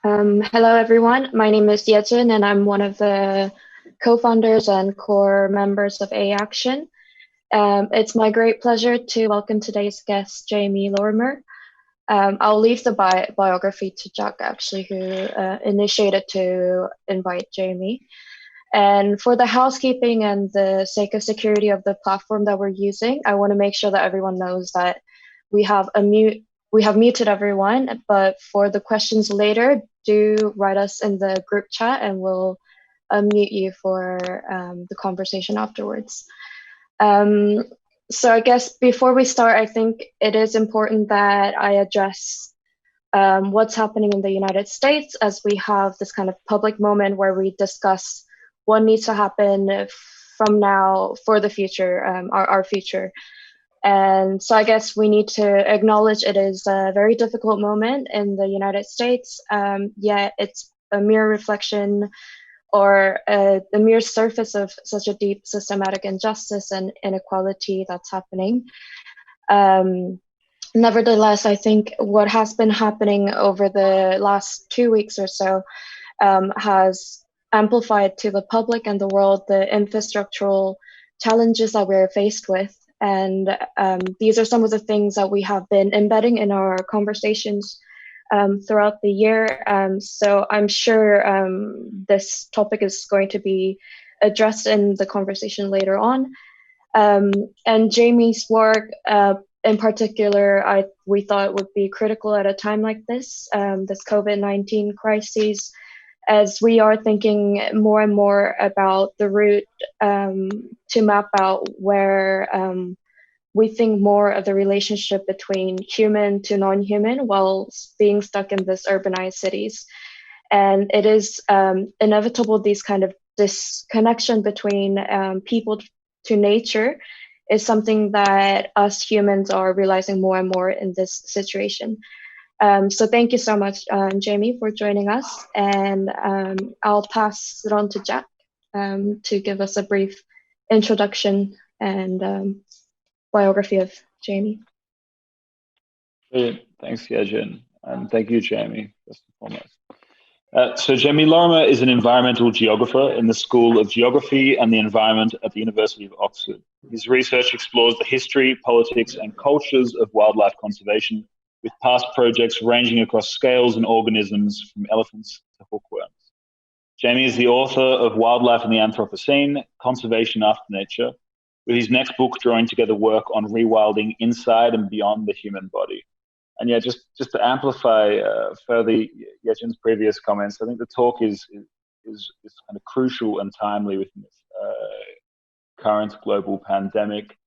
Hello, everyone. My name is Yejin, and I'm one of the co-founders and core members of A-Action. It's my great pleasure to welcome today's guest, Jamie Lorimer. I'll leave the biography to Jack, actually, who initiated to invite Jamie. And for the housekeeping and the sake of security of the platform that we're using, I want to make sure that everyone knows that we have muted everyone, but for the questions later, do write us in the group chat and we'll unmute you for the conversation afterwards. So I guess before we start, I think it is important that I address what's happening in the United States, as we have this kind of public moment where we discuss what needs to happen from now for the future, our future. And so I guess we need to acknowledge it is a very difficult moment in the United States, yet it's a mere reflection or the mere surface of such a deep systematic injustice and inequality that's happening. Nevertheless, I think what has been happening over the last 2 weeks or so has amplified to the public and the world the infrastructural challenges that we're faced with. And these are some of the things that we have been embedding in our conversations throughout the year. So I'm sure this topic is going to be addressed in the conversation later on. And Jamie's work in particular, we thought would be critical at a time like this COVID-19 crisis, as we are thinking more and more about the route to map out where we think more of the relationship between human to non-human while being stuck in this urbanized cities. And it is inevitable this connection between people to nature is something that us humans are realizing more and more in this situation. So thank you so much, Jamie, for joining us. And I'll pass it on to Jack to give us a brief introduction and biography of Jamie. Brilliant. Thanks, Yejin. And thank you, Jamie, first and foremost. So Jamie Lorimer is an environmental geographer in the School of Geography and the Environment at the University of Oxford. His research explores the history, politics, and cultures of wildlife conservation, with past projects ranging across scales and organisms from elephants to hookworms. Jamie is the author of Wildlife in the Anthropocene, Conservation After Nature, with his next book drawing together work on rewilding inside and beyond the human body. And yeah, just to amplify further Yejin's previous comments, I think the talk is kind of crucial and timely within this current global pandemic.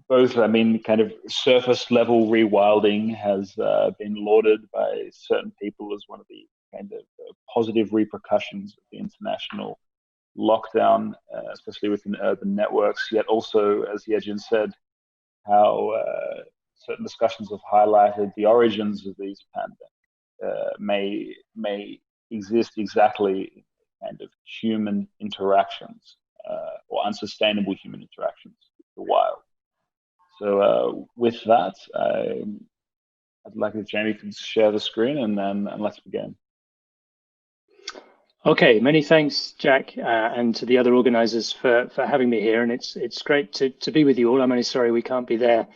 Both, kind of surface level rewilding has been lauded by certain people as one of the kind of positive repercussions of the international lockdown, especially within urban networks. Yet also, as Yejin said, how certain discussions have highlighted the origins of these pandemics may exist exactly in kind of human interactions or unsustainable human interactions with the wild. So with that, I'd like if Jamie could share the screen and let's begin. Okay, many thanks, Jack, and to the other organisers for having me here. And it's great to be with you all. I'm only sorry we can't be there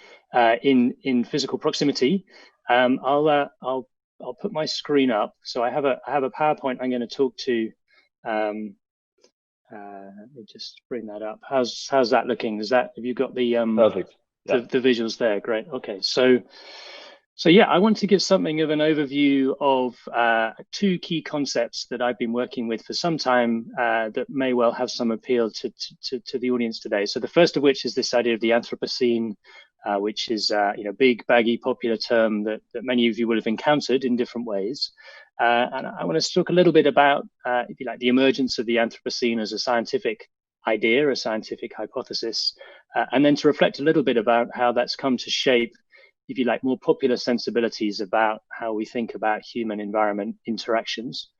in physical proximity. I'll put my screen up. So I have a PowerPoint I'm going to talk to. Let me just bring that up. How's that looking? Have you got the perfect? Yeah. The visuals there? Great. Okay, so yeah, I want to give something of an overview of 2 key concepts that I've been working with for some time that may well have some appeal to the audience today. So the first of which is this idea of the Anthropocene, which is big, baggy, popular term that many of you will have encountered in different ways. And I want to talk a little bit about, if you like, the emergence of the Anthropocene as a scientific idea, a scientific hypothesis, and then to reflect a little bit about how that's come to shape, if you like, more popular sensibilities about how we think about human-environment interactions,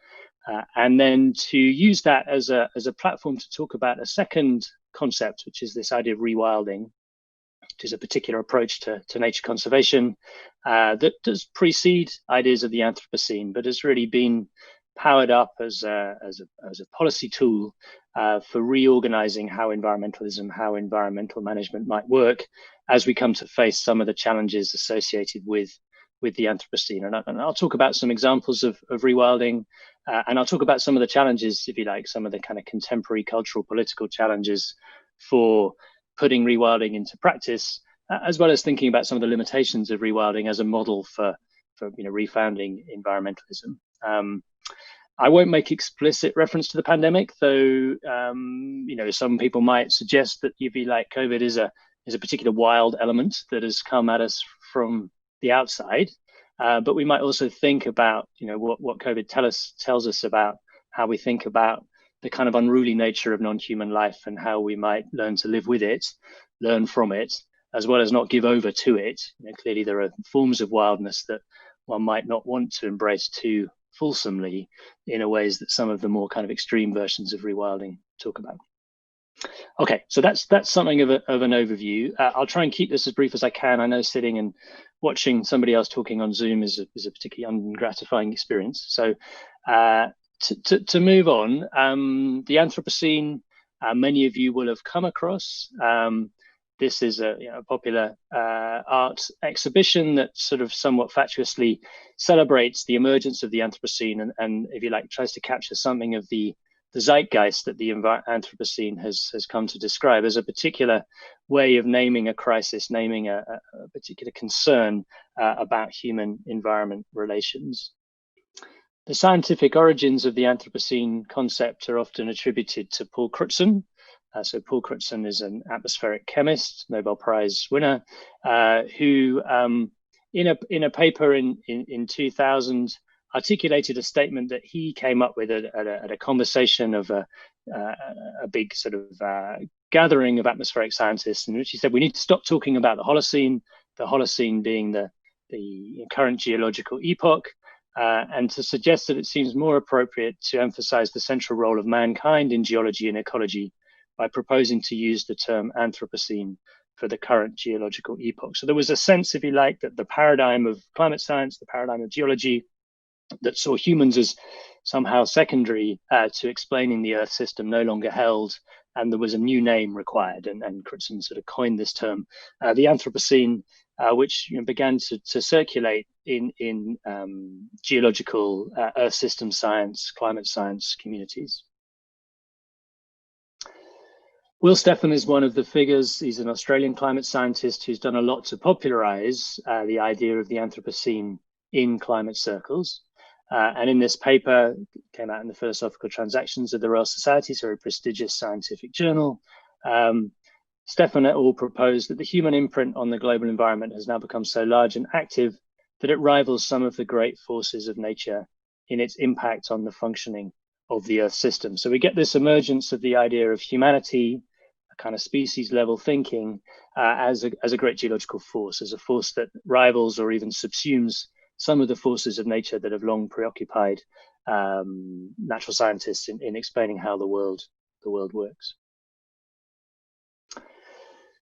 and then to use that as a platform to talk about a second concept, which is this idea of rewilding, which is a particular approach to nature conservation that does precede ideas of the Anthropocene, but has really been powered up as a policy tool for reorganizing how environmentalism, how environmental management might work as we come to face some of the challenges associated with the Anthropocene. And I'll talk about some examples of rewilding, and I'll talk about some of the challenges, if you like, some of the kind of contemporary cultural, political challenges for putting rewilding into practice, as well as thinking about some of the limitations of rewilding as a model for refounding environmentalism. I won't make explicit reference to the pandemic, though. Some people might suggest that COVID is a particular wild element that has come at us from the outside, but we might also think about what COVID tells us about how we think about the kind of unruly nature of non-human life and how we might learn to live with it, learn from it, as well as not give over to it. Clearly there are forms of wildness that one might not want to embrace too fulsomely in a ways that some of the more kind of extreme versions of rewilding talk about. Okay, so that's something of an overview. I'll try and keep this as brief as I can. I know sitting and watching somebody else talking on Zoom is a particularly ungratifying experience. So to move on, the Anthropocene, many of you will have come across. This is a popular art exhibition that sort of somewhat fatuously celebrates the emergence of the Anthropocene and if you like, tries to capture something of the zeitgeist that the Anthropocene has come to describe as a particular way of naming a crisis, naming a particular concern about human-environment relations. The scientific origins of the Anthropocene concept are often attributed to Paul Crutzen. So Paul Crutzen is an atmospheric chemist, Nobel Prize winner, who in a paper in 2000 articulated a statement that he came up with at a conversation of a big sort of gathering of atmospheric scientists, in which he said we need to stop talking about the Holocene being the current geological epoch, and to suggest that it seems more appropriate to emphasize the central role of mankind in geology and ecology by proposing to use the term Anthropocene for the current geological epoch. So there was a sense, if you like, that the paradigm of climate science, the paradigm of geology, that saw humans as somehow secondary to explaining the Earth system no longer held, and there was a new name required. And Crutzen sort of coined this term, the Anthropocene, which began to circulate in geological Earth system science, climate science communities. Will Steffen is one of the figures. He's an Australian climate scientist who's done a lot to popularize the idea of the Anthropocene in climate circles. And in this paper, came out in the Philosophical Transactions of the Royal Society, so a prestigious scientific journal, Steffen et al. Proposed that the human imprint on the global environment has now become so large and active that it rivals some of the great forces of nature in its impact on the functioning of the Earth system. So we get this emergence of the idea of humanity, a kind of species level thinking as a great geological force, as a force that rivals or even subsumes some of the forces of nature that have long preoccupied natural scientists in explaining how the world works.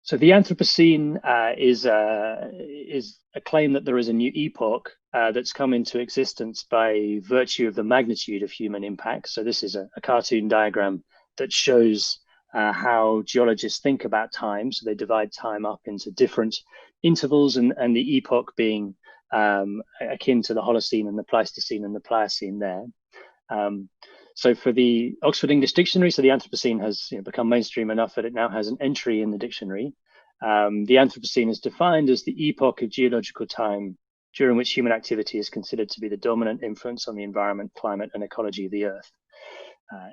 So the Anthropocene is a claim that there is a new epoch that's come into existence by virtue of the magnitude of human impact. So this is a cartoon diagram that shows how geologists think about time. So they divide time up into different intervals, and the epoch being akin to the Holocene and the Pleistocene and the Pliocene there. So for the Oxford English Dictionary, so the Anthropocene has become mainstream enough that it now has an entry in the dictionary. The Anthropocene is defined as the epoch of geological time during which human activity is considered to be the dominant influence on the environment, climate, and ecology of the Earth.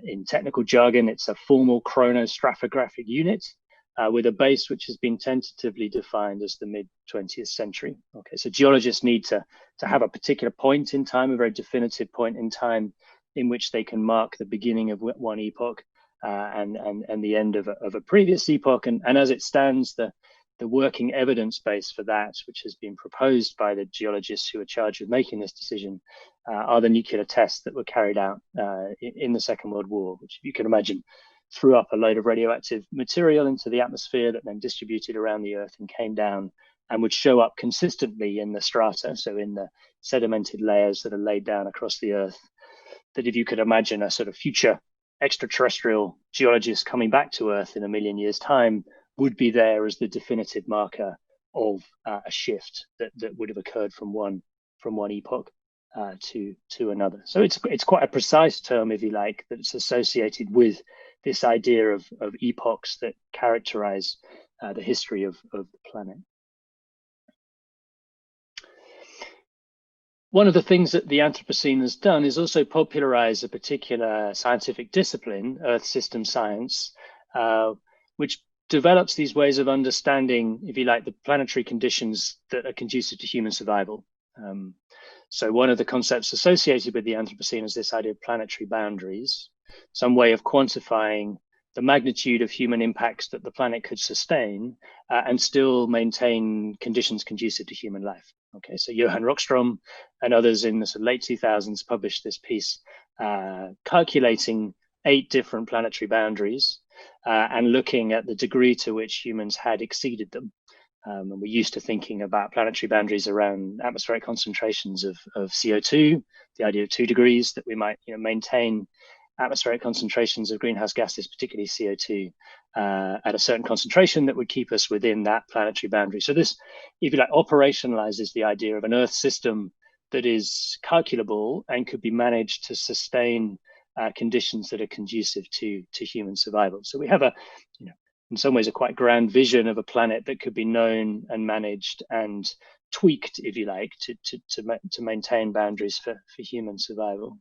In technical jargon, it's a formal chronostratigraphic unit with a base which has been tentatively defined as the mid-20th century. Okay, so geologists need to have a particular point in time, a very definitive point in time in which they can mark the beginning of one epoch and the end of a previous epoch. And as it stands, the working evidence base for that, which has been proposed by the geologists who are charged with making this decision, are the nuclear tests that were carried out in the Second World War, which, if you can imagine, threw up a load of radioactive material into the atmosphere that then distributed around the Earth and came down and would show up consistently in the strata, so in the sedimented layers that are laid down across the Earth, that if you could imagine a sort of future extraterrestrial geologist coming back to Earth in 1 million years' time, would be there as the definitive marker of a shift that would have occurred from one epoch to another. So it's quite a precise term, if you like, that's associated with this idea of epochs that characterize the history of the planet. One of the things that the Anthropocene has done is also popularize a particular scientific discipline, Earth system science, which develops these ways of understanding, if you like, the planetary conditions that are conducive to human survival. So one of the concepts associated with the Anthropocene is this idea of planetary boundaries, some way of quantifying the magnitude of human impacts that the planet could sustain and still maintain conditions conducive to human life. Okay, so Johan Rockstrom and others in the sort of late 2000s published this piece calculating 8 different planetary boundaries and looking at the degree to which humans had exceeded them. And we're used to thinking about planetary boundaries around atmospheric concentrations of CO2, the idea of 2 degrees, that we might maintain atmospheric concentrations of greenhouse gases, particularly CO2, at a certain concentration that would keep us within that planetary boundary. So this, if you like, operationalizes the idea of an Earth system that is calculable and could be managed to sustain conditions that are conducive to human survival. So we have a, in some ways, a quite grand vision of a planet that could be known and managed and tweaked, if you like, to maintain boundaries for human survival.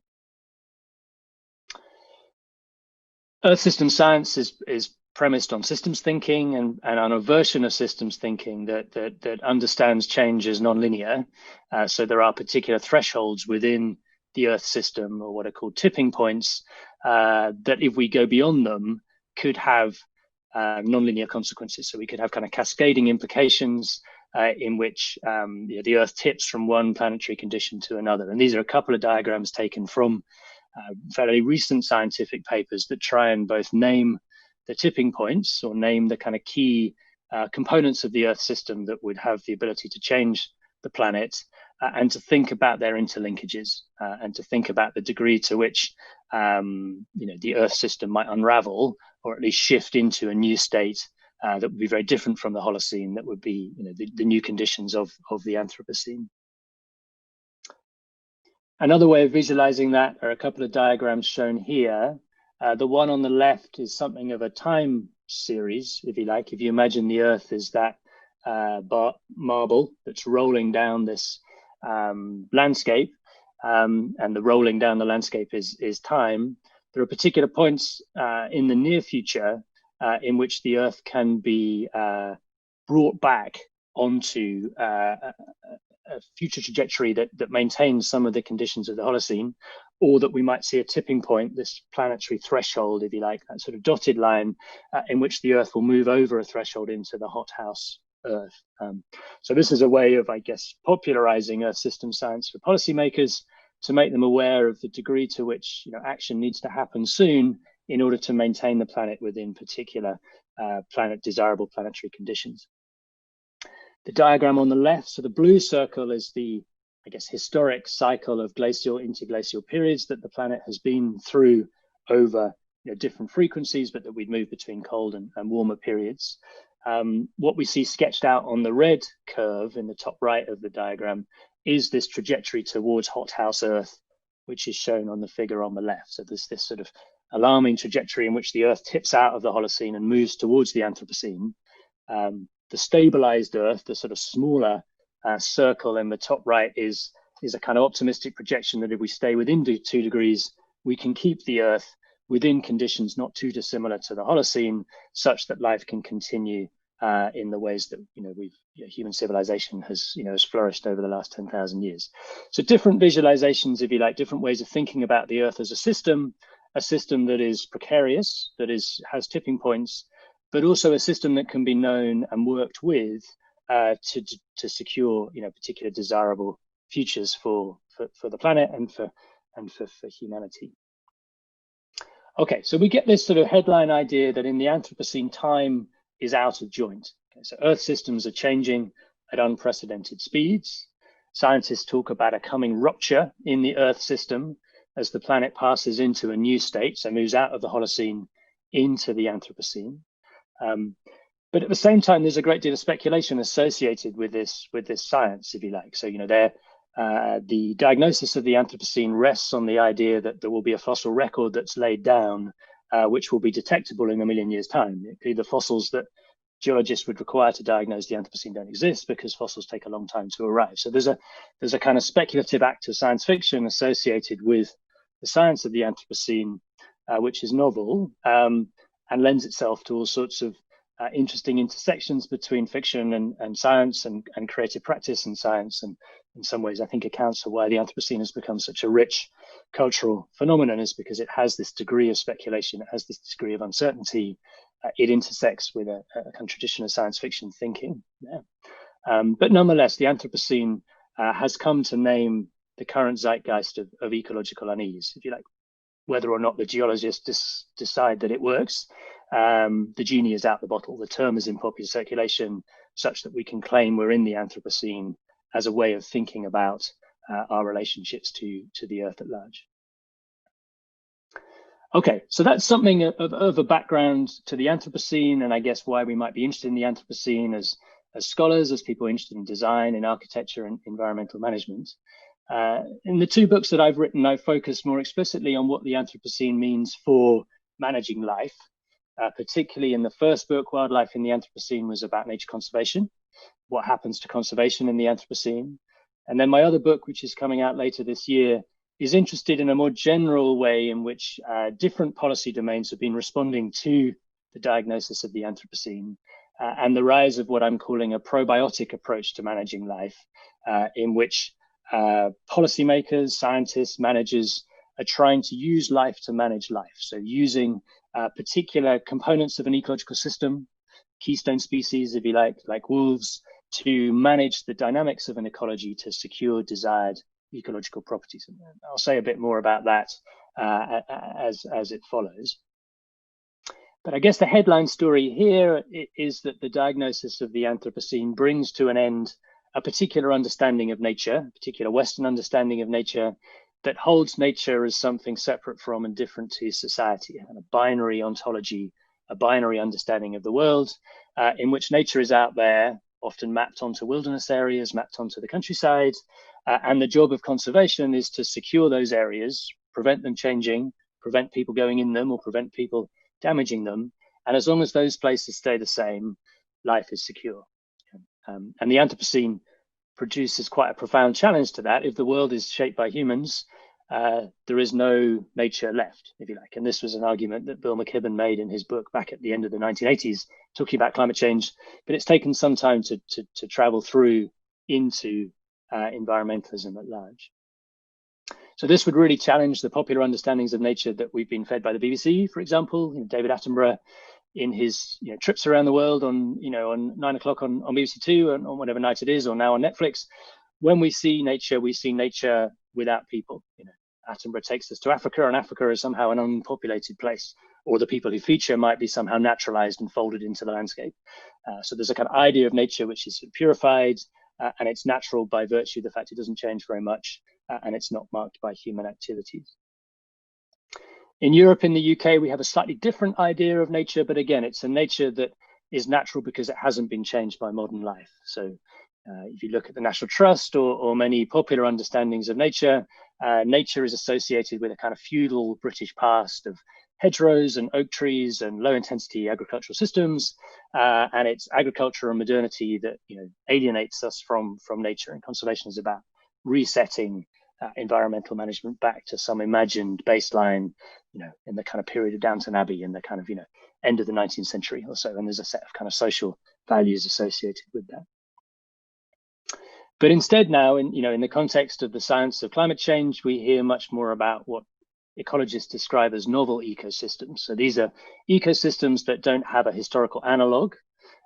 Earth system science is premised on systems thinking and on a version of systems thinking that understands change as nonlinear. So there are particular thresholds within the Earth system, or what are called tipping points, that if we go beyond them could have nonlinear consequences. So we could have kind of cascading implications in which the Earth tips from one planetary condition to another. And these are a couple of diagrams taken from fairly recent scientific papers that try and both name the tipping points, or name the kind of key components of the Earth system that would have the ability to change the planet, and to think about their interlinkages, and to think about the degree to which the Earth system might unravel, or at least shift into a new state that would be very different from the Holocene, that would be the new conditions of the Anthropocene. Another way of visualizing that are a couple of diagrams shown here. The one on the left is something of a time series, if you like. If you imagine the Earth as that marble that's rolling down this landscape, and the rolling down the landscape is time, there are particular points in the near future in which the Earth can be brought back onto a future trajectory that maintains some of the conditions of the Holocene, or that we might see a tipping point, this planetary threshold, if you like, that sort of dotted line in which the Earth will move over a threshold into the hothouse Earth. So this is a way of, I guess, popularizing Earth system science for policymakers, to make them aware of the degree to which action needs to happen soon in order to maintain the planet within particular desirable planetary conditions. The diagram on the left, so the blue circle is the, I guess, historic cycle of glacial, interglacial periods that the planet has been through over different frequencies, but that we'd move between cold and warmer periods. What we see sketched out on the red curve in the top right of the diagram is this trajectory towards hothouse Earth, which is shown on the figure on the left. So there's this sort of alarming trajectory in which the Earth tips out of the Holocene and moves towards the Anthropocene. The stabilized Earth, the sort of smaller circle in the top right, is a kind of optimistic projection that if we stay within 2 degrees, we can keep the Earth within conditions not too dissimilar to the Holocene, such that life can continue in the ways that human civilization has flourished over the last 10,000 years. So different visualizations, if you like, different ways of thinking about the Earth as a system that is precarious, that has tipping points, but also a system that can be known and worked with to secure particular desirable futures for the planet and for humanity. Okay, so we get this sort of headline idea that in the Anthropocene, time is out of joint. Okay, so Earth systems are changing at unprecedented speeds. Scientists talk about a coming rupture in the Earth system as the planet passes into a new state, so moves out of the Holocene into the Anthropocene. But at the same time, there's a great deal of speculation associated with this science, if you like. So, the diagnosis of the Anthropocene rests on the idea that there will be a fossil record that's laid down, which will be detectable in a million years' time. The fossils that geologists would require to diagnose the Anthropocene don't exist because fossils take a long time to arrive. So there's a kind of speculative act of science fiction associated with the science of the Anthropocene, which is novel and lends itself to all sorts of interesting intersections between fiction and science and creative practice and science, and in some ways I think accounts for why the Anthropocene has become such a rich cultural phenomenon, is because it has this degree of speculation, it has this degree of uncertainty, it intersects with a kind of tradition of science fiction thinking. But nonetheless, the Anthropocene has come to name the current zeitgeist of ecological unease, if you like. Whether or not the geologists decide that it works, the genie is out the bottle. The term is in popular circulation such that we can claim we're in the Anthropocene as a way of thinking about our relationships to the Earth at large. Okay, so that's something of a background to the Anthropocene, and I guess why we might be interested in the Anthropocene as scholars, as people interested in design, in architecture, and environmental management. In the two books that I've written, I focus more explicitly on what the Anthropocene means for managing life. Particularly in the first book, Wildlife in the Anthropocene, was about nature conservation, what happens to conservation in the Anthropocene. And then my other book, which is coming out later this year, is interested in a more general way in which different policy domains have been responding to the diagnosis of the Anthropocene and the rise of what I'm calling a probiotic approach to managing life, in which policymakers, scientists, managers are trying to use life to manage life. So using particular components of an ecological system, keystone species, if you like wolves, to manage the dynamics of an ecology to secure desired ecological properties. And I'll say a bit more about that as it follows. But I guess the headline story here is that the diagnosis of the Anthropocene brings to an end a particular understanding of nature, a particular Western understanding of nature that holds nature as something separate from and different to society, and a binary ontology, a binary understanding of the world, in which nature is out there, often mapped onto wilderness areas, mapped onto the countryside, and the job of conservation is to secure those areas, prevent them changing, prevent people going in them, or prevent people damaging them. And as long as those places stay the same, life is secure. And the Anthropocene produces quite a profound challenge to that. If the world is shaped by humans, there is no nature left, if you like. And this was an argument that Bill McKibben made in his book back at the end of the 1980s, talking about climate change. But it's taken some time to travel through into environmentalism at large. So this would really challenge the popular understandings of nature that we've been fed by the BBC, for example. David Attenborough, in his trips around the world on 9 o'clock on BBC Two and on whatever night it is, or now on Netflix, when we see nature without people. Attenborough takes us to Africa, and Africa is somehow an unpopulated place, or the people who feature might be somehow naturalized and folded into the landscape. So there's a kind of idea of nature which is purified, and it's natural by virtue of the fact it doesn't change very much, and it's not marked by human activities. In Europe, in the UK, we have a slightly different idea of nature, but again, it's a nature that is natural because it hasn't been changed by modern life. So if you look at the National Trust or many popular understandings of nature, nature is associated with a kind of feudal British past of hedgerows and oak trees and low intensity agricultural systems. And it's agriculture and modernity that alienates us from nature, and conservation is about resetting environmental management back to some imagined baseline, in the kind of period of Downton Abbey in the kind of, end of the 19th century or so. And there's a set of kind of social values associated with that. But instead now, in the context of the science of climate change, we hear much more about what ecologists describe as novel ecosystems. So these are ecosystems that don't have a historical analog.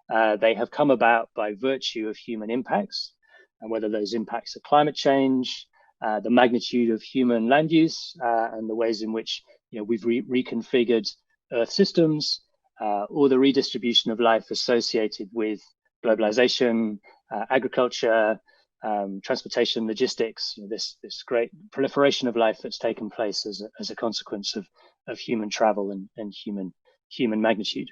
They have come about by virtue of human impacts, and whether those impacts are climate change, the magnitude of human land use, and the ways in which we've reconfigured Earth systems, or the redistribution of life associated with globalization, agriculture, transportation, logistics, this great proliferation of life that's taken place as a consequence of human travel and human magnitude.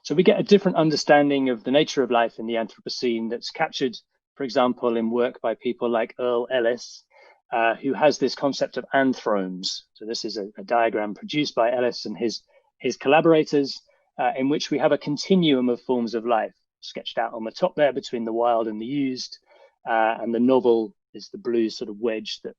So we get a different understanding of the nature of life in the Anthropocene that's captured, for example, in work by people like Earl Ellis, who has this concept of anthromes. So this is a diagram produced by Ellis and his collaborators, in which we have a continuum of forms of life sketched out on the top there between the wild and the used, and the novel is the blue sort of wedge that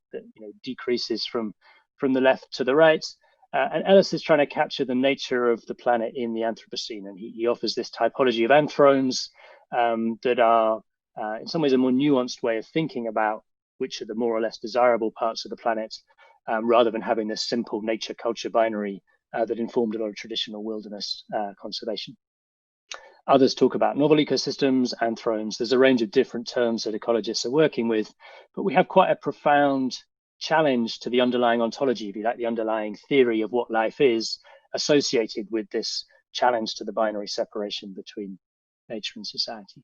decreases from the left to the right. And Ellis is trying to capture the nature of the planet in the Anthropocene, and he offers this typology of anthromes that are, in some ways, a more nuanced way of thinking about which are the more or less desirable parts of the planet, rather than having this simple nature-culture binary that informed a lot of traditional wilderness conservation. Others talk about novel ecosystems, anthromes. There's a range of different terms that ecologists are working with, but we have quite a profound challenge to the underlying ontology, if you like, the underlying theory of what life is, associated with this challenge to the binary separation between nature and society.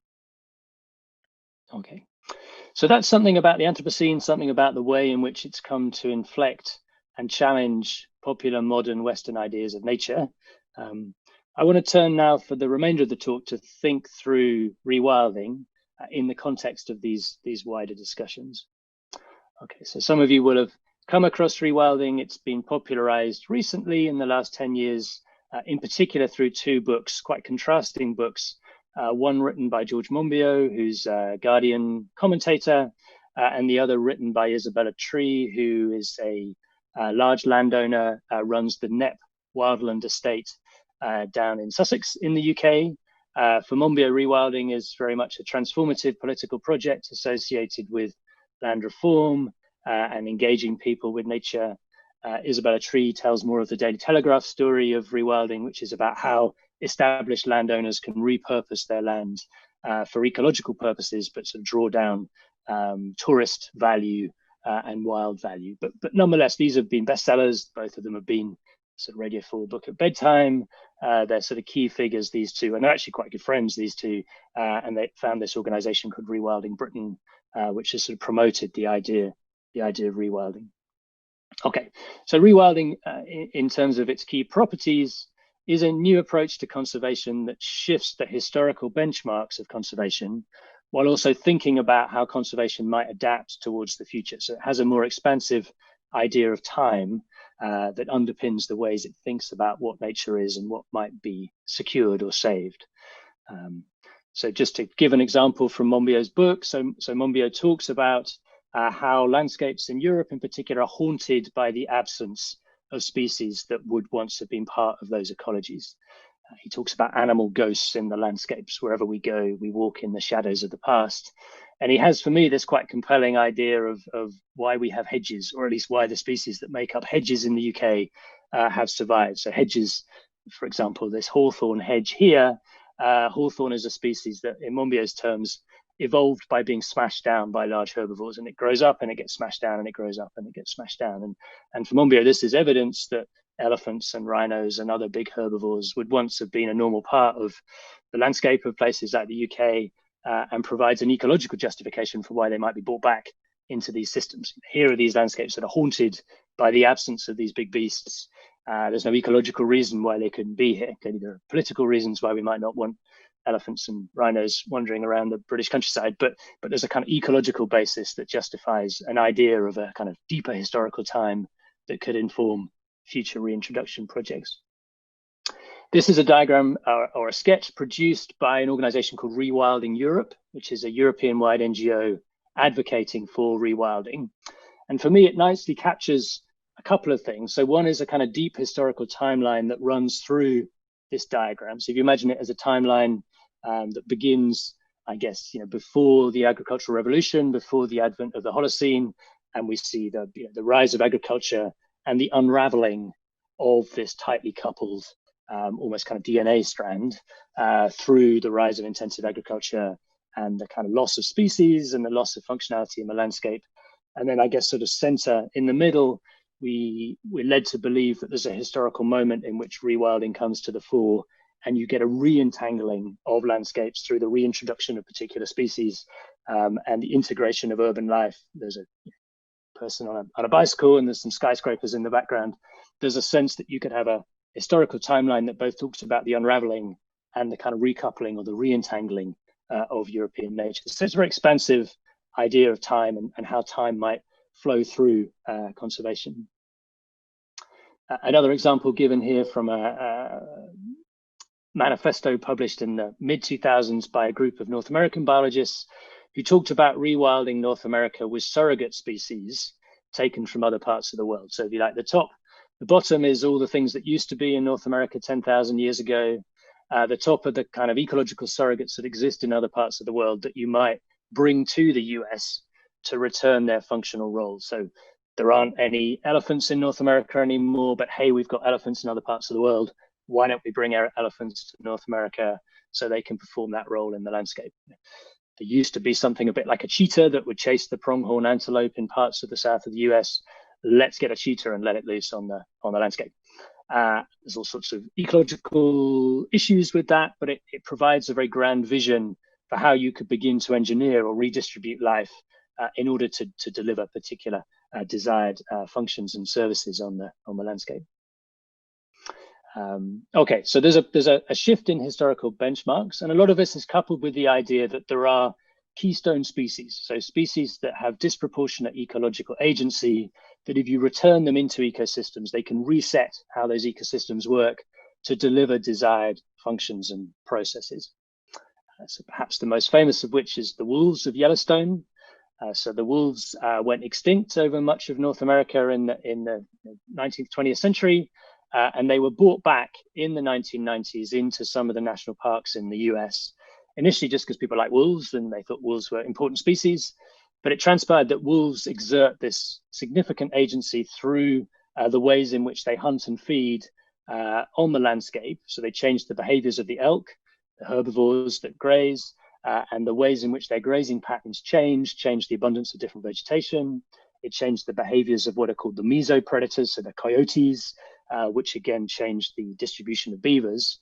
Okay, so that's something about the Anthropocene, something about the way in which it's come to inflect and challenge popular modern Western ideas of nature. I want to turn now for the remainder of the talk to think through rewilding in the context of these wider discussions. Okay, so some of you will have come across rewilding. It's been popularized recently in the last 10 years, in particular through two books, quite contrasting books. One written by George Monbiot, who's a Guardian commentator, and the other written by Isabella Tree, who is a large landowner, runs the Knepp Wildland Estate down in Sussex in the UK. For Monbiot, rewilding is very much a transformative political project associated with land reform and engaging people with nature. Isabella Tree tells more of the Daily Telegraph story of rewilding, which is about how established landowners can repurpose their land for ecological purposes, but sort of draw down tourist value and wild value. But nonetheless, these have been bestsellers. Both of them have been sort of Radio 4 book at bedtime. They're sort of key figures, these two, and they're actually quite good friends, these two. And they found this organization called Rewilding Britain, which has sort of promoted the idea of rewilding. Okay, so rewilding in terms of its key properties is a new approach to conservation that shifts the historical benchmarks of conservation while also thinking about how conservation might adapt towards the future. So it has a more expansive idea of time that underpins the ways it thinks about what nature is and what might be secured or saved. So just to give an example from Monbiot's book, so Monbiot talks about how landscapes in Europe in particular are haunted by the absence of species that would once have been part of those ecologies. He talks about animal ghosts in the landscapes. Wherever we go, we walk in the shadows of the past. And he has, for me, this quite compelling idea of why we have hedges, or at least why the species that make up hedges in the UK have survived. So hedges, for example, this hawthorn hedge here, hawthorn is a species that, in Monbiot's terms, evolved by being smashed down by large herbivores, and it grows up and it gets smashed down and it grows up and it gets smashed down. And for Monbiot, this is evidence that elephants and rhinos and other big herbivores would once have been a normal part of the landscape of places like the UK, and provides an ecological justification for why they might be brought back into these systems. Here are these landscapes that are haunted by the absence of these big beasts. There's no ecological reason why they couldn't be here. Clearly, there are political reasons why we might not want elephants and rhinos wandering around the British countryside, but there's a kind of ecological basis that justifies an idea of a kind of deeper historical time that could inform future reintroduction projects. This is a diagram or a sketch produced by an organization called Rewilding Europe, which is a European-wide NGO advocating for rewilding. And for me, it nicely captures a couple of things. So one is a kind of deep historical timeline that runs through this diagram. So if you imagine it as a timeline that begins, I guess, before the agricultural revolution, before the advent of the Holocene, and we see the rise of agriculture and the unraveling of this tightly coupled, almost kind of DNA strand through the rise of intensive agriculture and the kind of loss of species and the loss of functionality in the landscape. And then I guess sort of center in the middle, we're led to believe that there's a historical moment in which rewilding comes to the fore, and you get a re-entangling of landscapes through the reintroduction of particular species and the integration of urban life. There's a person on a bicycle and there's some skyscrapers in the background. There's a sense that you could have a historical timeline that both talks about the unraveling and the kind of recoupling or the re-entangling of European nature. So it's a very expansive idea of time and how time might flow through conservation. Another example given here from a manifesto published in the mid-2000s by a group of North American biologists who talked about rewilding North America with surrogate species taken from other parts of the world. So if you like, the bottom is all the things that used to be in North America 10,000 years ago. The top are the kind of ecological surrogates that exist in other parts of the world that you might bring to the US to return their functional roles. So there aren't any elephants in North America anymore, but hey, we've got elephants in other parts of the world. Why don't we bring our elephants to North America so they can perform that role in the landscape? There used to be something a bit like a cheetah that would chase the pronghorn antelope in parts of the south of the US. Let's get a cheetah and let it loose on the landscape. There's all sorts of ecological issues with that, but it provides a very grand vision for how you could begin to engineer or redistribute life in order to deliver particular desired functions and services on the landscape. Okay, so there's a shift in historical benchmarks, and a lot of this is coupled with the idea that there are keystone species, so species that have disproportionate ecological agency, that if you return them into ecosystems, they can reset how those ecosystems work to deliver desired functions and processes. So perhaps the most famous of which is the wolves of Yellowstone. So the wolves went extinct over much of North America in the 19th, 20th century. And they were brought back in the 1990s into some of the national parks in the US, initially just because people like wolves and they thought wolves were important species. But it transpired that wolves exert this significant agency through the ways in which they hunt and feed on the landscape. So they change the behaviors of the elk, the herbivores that graze, and the ways in which their grazing patterns change the abundance of different vegetation. It changed the behaviors of what are called the mesopredators, so the coyotes, which again changed the distribution of beavers.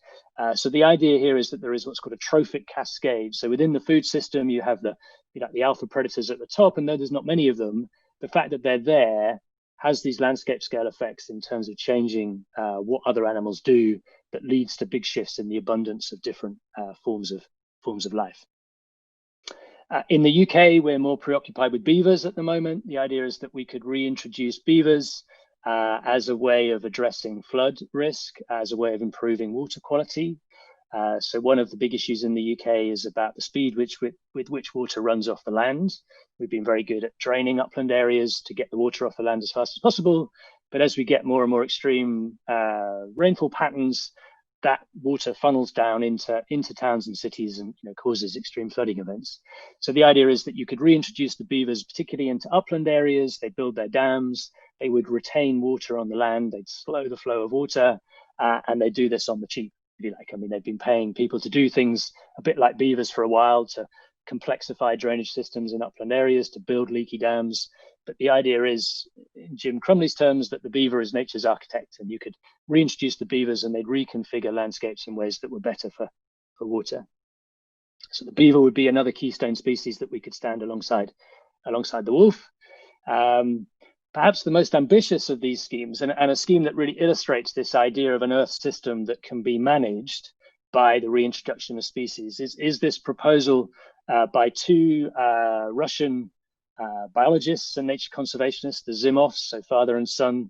So the idea here is that there is what's called a trophic cascade. So within the food system, you have the alpha predators at the top, and though there's not many of them, the fact that they're there has these landscape scale effects in terms of changing what other animals do that leads to big shifts in the abundance of different forms of life. In the UK, we're more preoccupied with beavers at the moment. The idea is that we could reintroduce beavers as a way of addressing flood risk, as a way of improving water quality. So one of the big issues in the UK is about the speed with which water runs off the land. We've been very good at draining upland areas to get the water off the land as fast as possible. But as we get more and more extreme rainfall patterns, that water funnels down into towns and cities and causes extreme flooding events. So the idea is that you could reintroduce the beavers, particularly into upland areas. They build their dams. They would retain water on the land. They'd slow the flow of water, and they do this on the cheap, if you like. I mean, they've been paying people to do things a bit like beavers for a while, to complexify drainage systems in upland areas, to build leaky dams. But the idea is, in Jim Crumley's terms, that the beaver is nature's architect, and you could reintroduce the beavers and they'd reconfigure landscapes in ways that were better for water. So the beaver would be another keystone species that we could stand alongside the wolf. Perhaps the most ambitious of these schemes, and a scheme that really illustrates this idea of an Earth system that can be managed by the reintroduction of species, is this proposal by two Russian biologists and nature conservationists, the Zimovs, so father and son,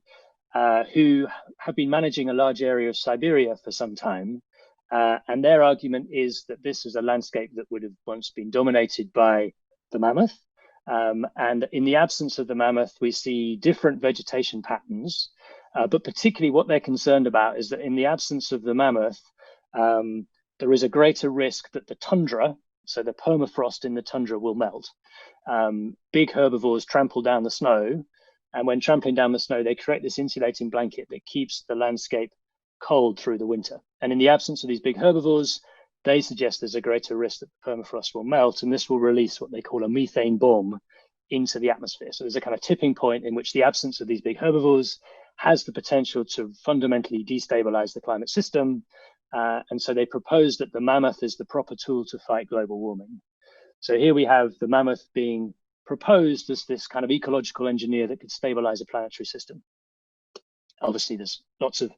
who have been managing a large area of Siberia for some time. And their argument is that this is a landscape that would have once been dominated by the mammoth. And in the absence of the mammoth, we see different vegetation patterns. But particularly what they're concerned about is that in the absence of the mammoth, there is a greater risk that the tundra, so the permafrost in the tundra, will melt. Big herbivores trample down the snow, and when trampling down the snow, they create this insulating blanket that keeps the landscape cold through the winter. And in the absence of these big herbivores, they suggest there's a greater risk that the permafrost will melt, and this will release what they call a methane bomb into the atmosphere. So there's a kind of tipping point in which the absence of these big herbivores has the potential to fundamentally destabilize the climate system. And so they proposed that the mammoth is the proper tool to fight global warming. So here we have the mammoth being proposed as this kind of ecological engineer that could stabilize a planetary system. Obviously, there's lots of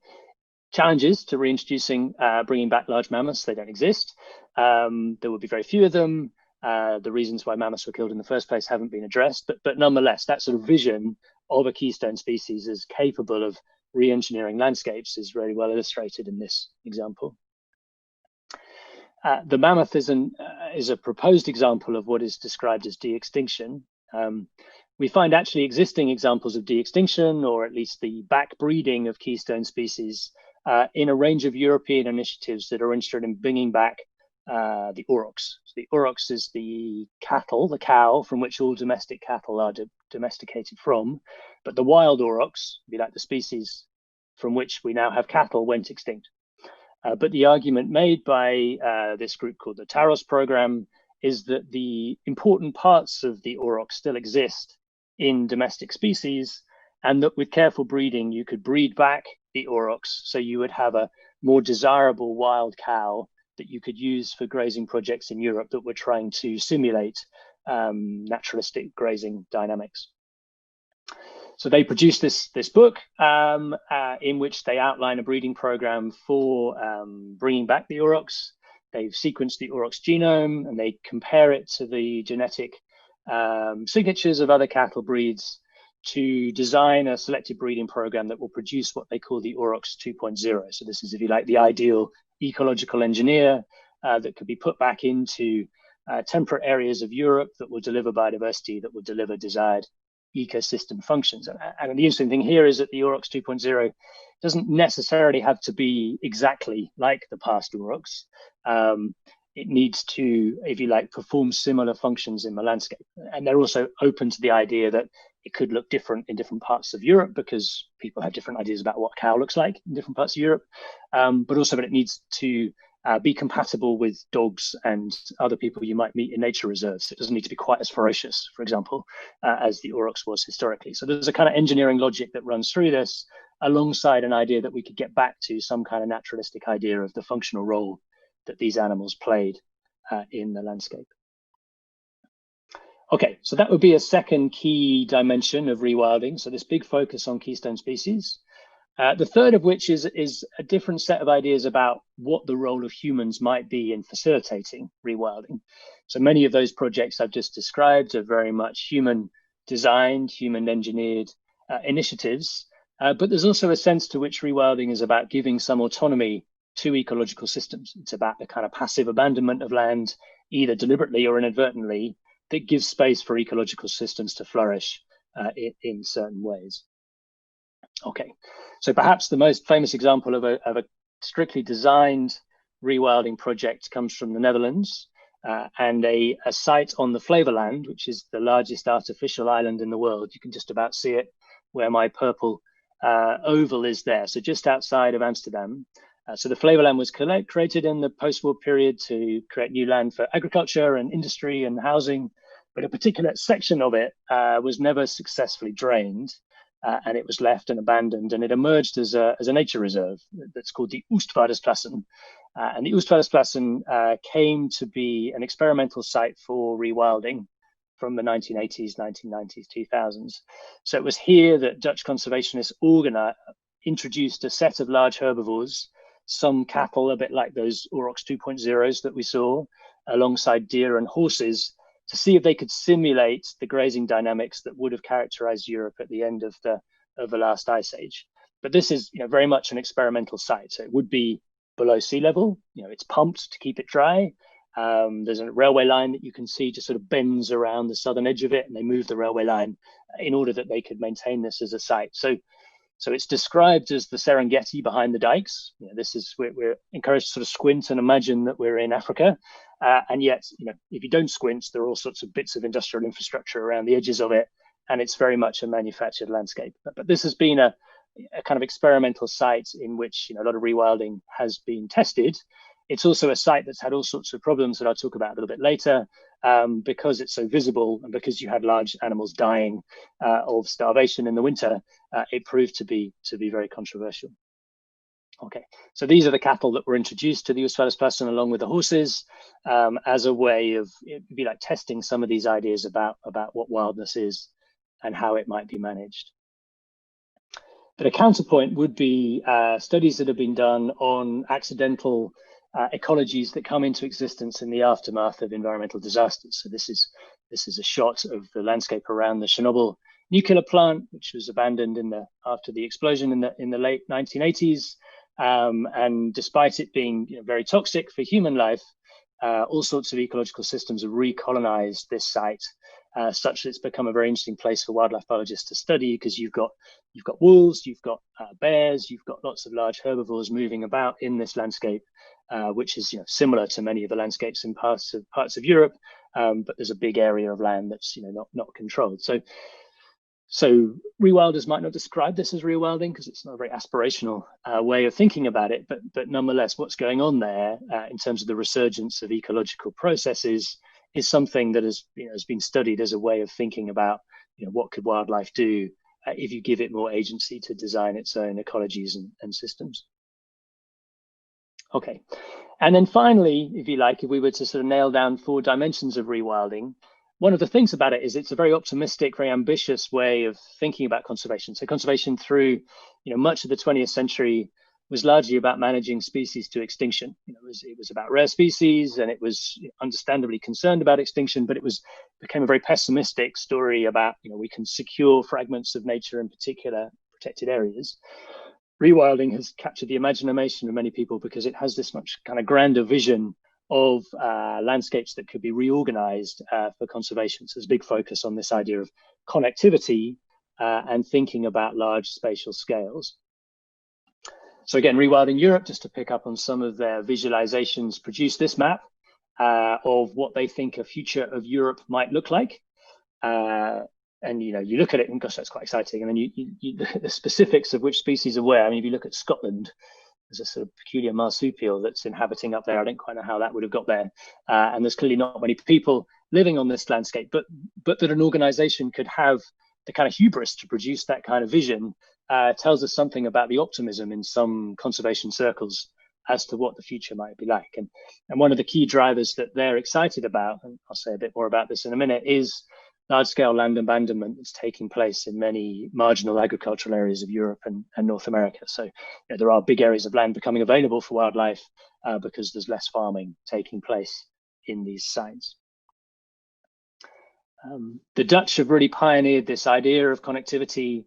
challenges to reintroducing, bringing back large mammoths. They don't exist. There will be very few of them. The reasons why mammoths were killed in the first place haven't been addressed, but nonetheless, that sort of vision of a keystone species as capable of re-engineering landscapes is very well illustrated in this example. The mammoth is a proposed example of what is described as de-extinction. We find actually existing examples of de-extinction, or at least the backbreeding of keystone species, in a range of European initiatives that are interested in bringing back the aurochs. So the aurochs is the cattle, the cow, from which all domestic cattle are domesticated from. But the wild aurochs, be like the species from which we now have cattle, went extinct. But the argument made by this group called the TAROS program is that the important parts of the auroch still exist in domestic species, and that with careful breeding, you could breed back the aurochs so you would have a more desirable wild cow that you could use for grazing projects in Europe that were trying to simulate naturalistic grazing dynamics. So they produced this book in which they outline a breeding program for bringing back the aurochs. They've sequenced the aurochs genome and they compare it to the genetic signatures of other cattle breeds to design a selective breeding program that will produce what they call the aurochs 2.0. So this is, if you like, the ideal ecological engineer that could be put back into temperate areas of Europe that will deliver biodiversity, that will deliver desired ecosystem functions. And the interesting thing here is that the aurochs 2.0 doesn't necessarily have to be exactly like the past aurochs. It needs to, if you like, perform similar functions in the landscape. And they're also open to the idea that it could look different in different parts of Europe because people have different ideas about what a cow looks like in different parts of Europe, but also that it needs to be compatible with dogs and other people you might meet in nature reserves. It doesn't need to be quite as ferocious, for example, as the aurochs was historically. So there's a kind of engineering logic that runs through this alongside an idea that we could get back to some kind of naturalistic idea of the functional role that these animals played in the landscape. Okay, so that would be a second key dimension of rewilding. So this big focus on keystone species. The third of which is a different set of ideas about what the role of humans might be in facilitating rewilding. So many of those projects I've just described are very much human designed, human engineered initiatives. But there's also a sense to which rewilding is about giving some autonomy to ecological systems. It's about the kind of passive abandonment of land, either deliberately or inadvertently, that gives space for ecological systems to flourish in certain ways. Okay, so perhaps the most famous example of a strictly designed rewilding project comes from the Netherlands and a site on the Flevoland, which is the largest artificial island in the world. You can just about see it where my purple oval is there. So just outside of Amsterdam. So the Flevoland was created in the post-war period to create new land for agriculture and industry and housing, but a particular section of it was never successfully drained. And it was left and abandoned, and it emerged as a nature reserve that's called the Oostvaardersplassen. And the Oostvaardersplassen came to be an experimental site for rewilding from the 1980s, 1990s, 2000s. So it was here that Dutch conservationists introduced a set of large herbivores, some cattle, a bit like those aurochs 2.0s that we saw, alongside deer and horses, to see if they could simulate the grazing dynamics that would have characterized Europe at the end of the last ice age. But this is, very much an experimental site. So it would be below sea level. It's pumped to keep it dry. There's a railway line that you can see just sort of bends around the southern edge of it, and they move the railway line in order that they could maintain this as a site. So it's described as the Serengeti behind the dikes. We're encouraged to sort of squint and imagine that we're in Africa. And yet, if you don't squint, there are all sorts of bits of industrial infrastructure around the edges of it. And it's very much a manufactured landscape. But this has been a kind of experimental site in which a lot of rewilding has been tested It's also a site that's had all sorts of problems that I'll talk about a little bit later, because it's so visible and because you had large animals dying of starvation in the winter. It proved to be very controversial. Okay, so these are the cattle that were introduced to the Oostvaardersplassen along with the horses, as a way of, it'd be like testing some of these ideas about what wildness is and how it might be managed. But a counterpoint would be studies that have been done on accidental ecologies that come into existence in the aftermath of environmental disasters. So this is a shot of the landscape around the Chernobyl nuclear plant, which was abandoned after the explosion in the late 1980s. And despite it being very toxic for human life, all sorts of ecological systems have recolonized this site, such that it's become a very interesting place for wildlife biologists to study, because you've got wolves, you've got bears, you've got lots of large herbivores moving about in this landscape, which is similar to many of the landscapes in parts of Europe, but there's a big area of land that's not controlled. So rewilders might not describe this as rewilding because it's not a very aspirational way of thinking about it, but nonetheless, what's going on there in terms of the resurgence of ecological processes is something that has been studied as a way of thinking about what could wildlife do if you give it more agency to design its own ecologies and systems. Okay, and then finally, if we were to sort of nail down 4 dimensions of rewilding, one of the things about it is it's a very optimistic, very ambitious way of thinking about conservation. So conservation through much of the 20th century was largely about managing species to extinction. It was about rare species, and it was understandably concerned about extinction, but it became a very pessimistic story about we can secure fragments of nature, in particular protected areas. Rewilding has captured the imagination of many people because it has this much kind of grander vision of landscapes that could be reorganized for conservation. So there's a big focus on this idea of connectivity and thinking about large spatial scales. So again, Rewilding Europe, just to pick up on some of their visualizations, produced this map of what they think a future of Europe might look like. And you look at it and gosh, that's quite exciting. And then the specifics of which species are where. I mean, if you look at Scotland, there's a sort of peculiar marsupial that's inhabiting up there. I don't quite know how that would have got there. And there's clearly not many people living on this landscape, but that an organization could have the kind of hubris to produce that kind of vision tells us something about the optimism in some conservation circles as to what the future might be like. And one of the key drivers that they're excited about, and I'll say a bit more about this in a minute, is large-scale land abandonment that's taking place in many marginal agricultural areas of Europe and North America. So there are big areas of land becoming available for wildlife because there's less farming taking place in these sites. The Dutch have really pioneered this idea of connectivity.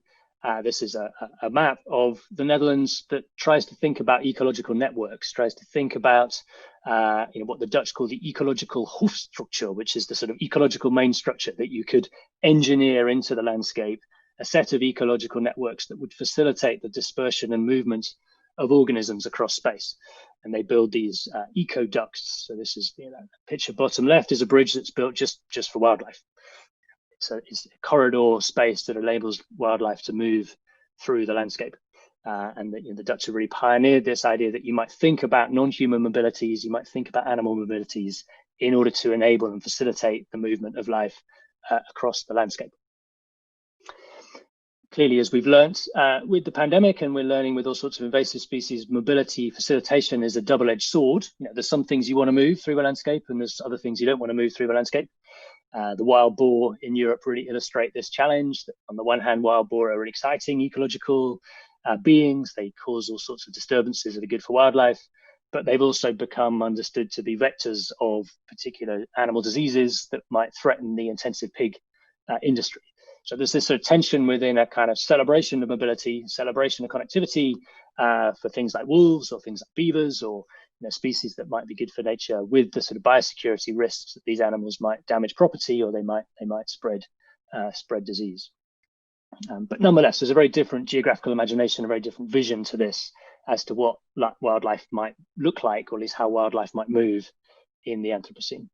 This is a map of the Netherlands that tries to think about ecological networks, tries to think about what the Dutch call the ecological hoofdstructure, which is the sort of ecological main structure that you could engineer into the landscape, a set of ecological networks that would facilitate the dispersion and movement of organisms across space. And they build these eco-ducts. So this is the picture bottom left is a bridge that's built just for wildlife. So it's a corridor space that enables wildlife to move through the landscape. And the Dutch have really pioneered this idea that you might think about non-human mobilities, you might think about animal mobilities in order to enable and facilitate the movement of life across the landscape. Clearly, as we've learned with the pandemic, and we're learning with all sorts of invasive species, mobility facilitation is a double-edged sword. There's some things you want to move through a landscape, and there's other things you don't want to move through the landscape. The wild boar in Europe really illustrate this challenge. On the one hand, wild boar are really exciting ecological beings. They cause all sorts of disturbances that are good for wildlife, but they've also become understood to be vectors of particular animal diseases that might threaten the intensive pig industry. So there's this sort of tension within a kind of celebration of mobility, celebration of connectivity for things like wolves or things like beavers or species that might be good for nature, with the sort of biosecurity risks that these animals might damage property or they might spread disease. But nonetheless, there's a very different geographical imagination, a very different vision to this as to what wildlife might look like, or at least how wildlife might move in the Anthropocene.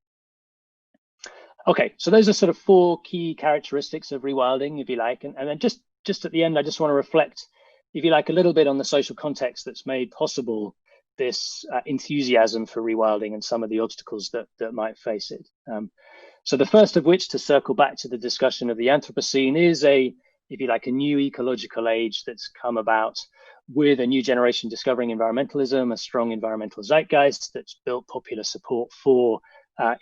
Okay, so those are sort of 4 key characteristics of rewilding, if you like, and then just at the end, I just want to reflect, if you like, a little bit on the social context that's made possible this enthusiasm for rewilding and some of the obstacles that might face it. So the first of which, to circle back to the discussion of the Anthropocene, is if you like, a new ecological age that's come about with a new generation discovering environmentalism, a strong environmental zeitgeist that's built popular support for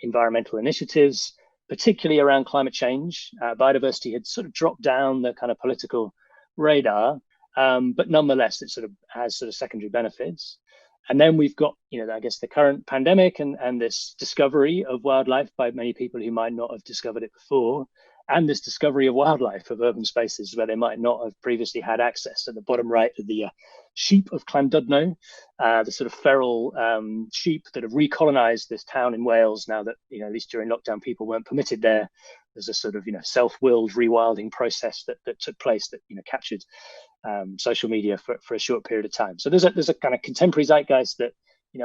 environmental initiatives, particularly around climate change. Biodiversity had sort of dropped down the kind of political radar, but nonetheless, it sort of has sort of secondary benefits. And then we've got, I guess, the current pandemic and this discovery of wildlife by many people who might not have discovered it before, and this discovery of wildlife, of urban spaces where they might not have previously had access. At the bottom right of the sheep of Llandudno, the sort of feral sheep that have recolonized this town in Wales now that, at least during lockdown, people weren't permitted there. There's a sort of, self-willed rewilding process that took place that, captured social media for a short period of time. So there's a kind of contemporary zeitgeist that,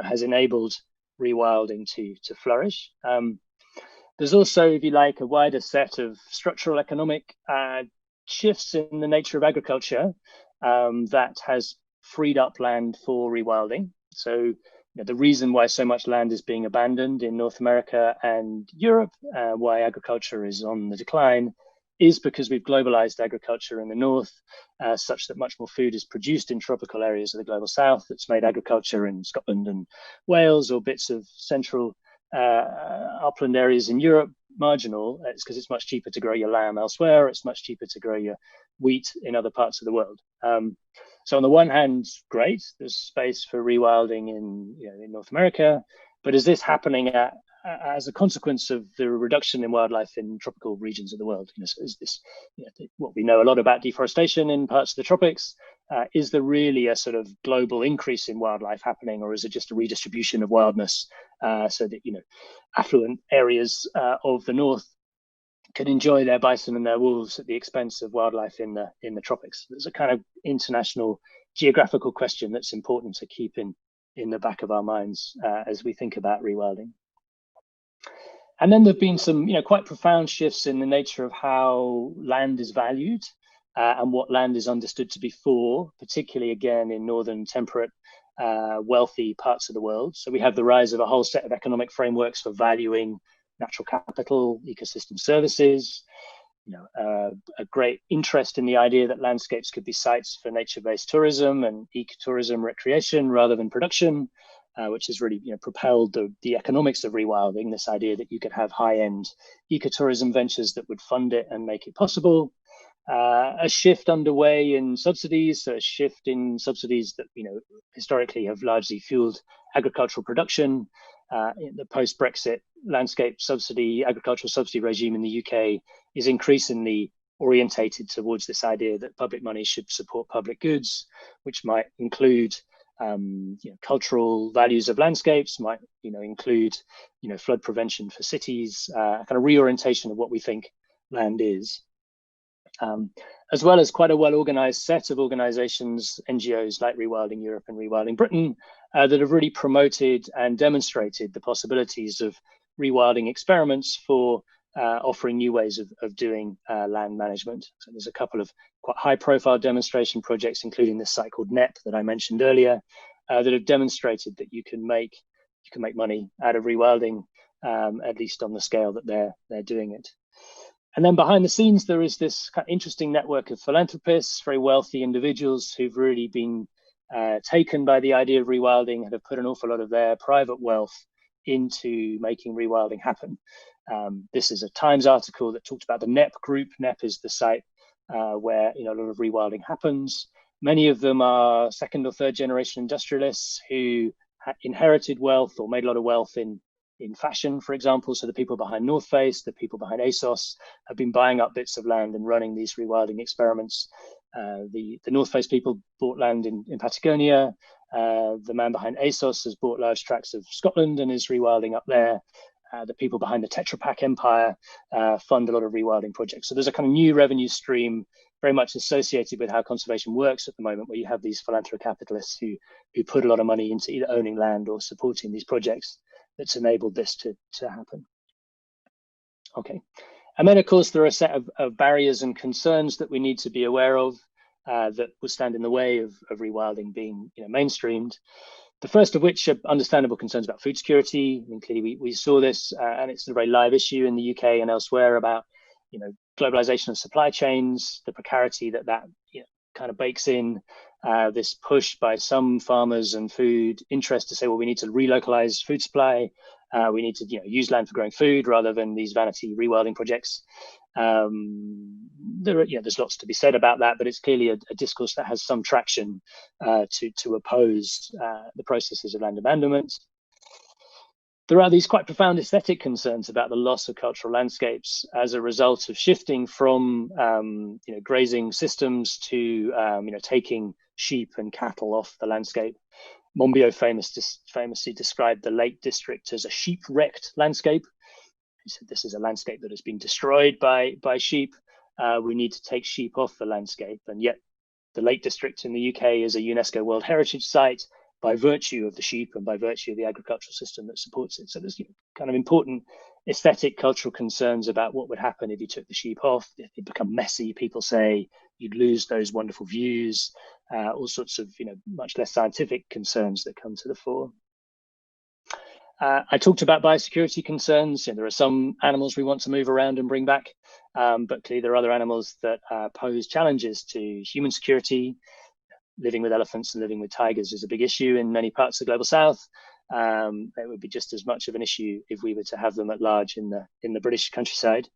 has enabled rewilding to flourish. There's also, if you like, a wider set of structural economic shifts in the nature of agriculture that has freed up land for rewilding. So the reason why so much land is being abandoned in North America and Europe, why agriculture is on the decline, is because we've globalized agriculture in the north, such that much more food is produced in tropical areas of the global south. That's made agriculture in Scotland and Wales or bits of central upland areas in Europe marginal. It's because it's much cheaper to grow your lamb elsewhere. It's much cheaper to grow your wheat in other parts of the world. So on the one hand, great, there's space for rewilding in North America, but is this happening as a consequence of the reduction in wildlife in tropical regions of the world? So is this what we know a lot about deforestation in parts of the tropics? Is there really a sort of global increase in wildlife happening, or is it just a redistribution of wildness so that affluent areas of the north can enjoy their bison and their wolves at the expense of wildlife in the tropics? There's a kind of international geographical question that's important to keep in the back of our minds as we think about rewilding. And then there've been some quite profound shifts in the nature of how land is valued and what land is understood to be for, particularly again in northern temperate wealthy parts of the world. So we have the rise of a whole set of economic frameworks for valuing natural capital, ecosystem services, a great interest in the idea that landscapes could be sites for nature-based tourism and ecotourism recreation rather than production, which has really propelled the economics of rewilding, this idea that you could have high-end ecotourism ventures that would fund it and make it possible. A shift underway in subsidies, so a shift in subsidies that historically have largely fueled agricultural production. In the post-Brexit landscape agricultural subsidy regime in the UK is increasingly orientated towards this idea that public money should support public goods, which might include cultural values of landscapes, might include flood prevention for cities, a kind of reorientation of what we think land is. As well as quite a well-organized set of organizations, NGOs like Rewilding Europe and Rewilding Britain, that have really promoted and demonstrated the possibilities of rewilding experiments for offering new ways of doing land management. So there's a couple of quite high-profile demonstration projects, including this site called NEP that I mentioned earlier, that have demonstrated that you can make money out of rewilding, at least on the scale that they're doing it. And then behind the scenes, there is this kind of interesting network of philanthropists, very wealthy individuals who've really been taken by the idea of rewilding and have put an awful lot of their private wealth into making rewilding happen. This is a Times article that talked about the NEP group. NEP is the site where a lot of rewilding happens. Many of them are second or third generation industrialists who inherited wealth or made a lot of wealth in fashion, for example. So the people behind North Face, the people behind ASOS have been buying up bits of land and running these rewilding experiments. The North Face people bought land in Patagonia. The man behind ASOS has bought large tracts of Scotland and is rewilding up there. The people behind the Tetra Pak empire fund a lot of rewilding projects. So there's a kind of new revenue stream very much associated with how conservation works at the moment, where you have these philanthrocapitalists who put a lot of money into either owning land or supporting these projects that's enabled this to happen. Okay. And then, of course, there are a set of barriers and concerns that we need to be aware of that will stand in the way of rewilding being mainstreamed. The first of which are understandable concerns about food security. I mean, clearly we saw this, and it's a very live issue in the UK and elsewhere about, globalization of supply chains, the precarity that kind of bakes in, this push by some farmers and food interests to say, well, we need to relocalize food supply. We need to use land for growing food rather than these vanity rewilding projects. There's lots to be said about that, but it's clearly a discourse that has some traction to oppose the processes of land abandonment. There are these quite profound aesthetic concerns about the loss of cultural landscapes as a result of shifting from grazing systems to taking sheep and cattle off the landscape. Monbiot famously described the Lake District as a sheep-wrecked landscape. He said this is a landscape that has been destroyed by sheep. We need to take sheep off the landscape, and yet the Lake District in the UK is a UNESCO World Heritage Site by virtue of the sheep and by virtue of the agricultural system that supports it. So there's kind of important aesthetic cultural concerns about what would happen if you took the sheep off. It'd become messy, people say. You'd lose those wonderful views, all sorts of much less scientific concerns that come to the fore. I talked about biosecurity concerns. There are some animals we want to move around and bring back, but clearly there are other animals that pose challenges to human security. Living with elephants and living with tigers is a big issue in many parts of the global south. It would be just as much of an issue if we were to have them at large in the British countryside.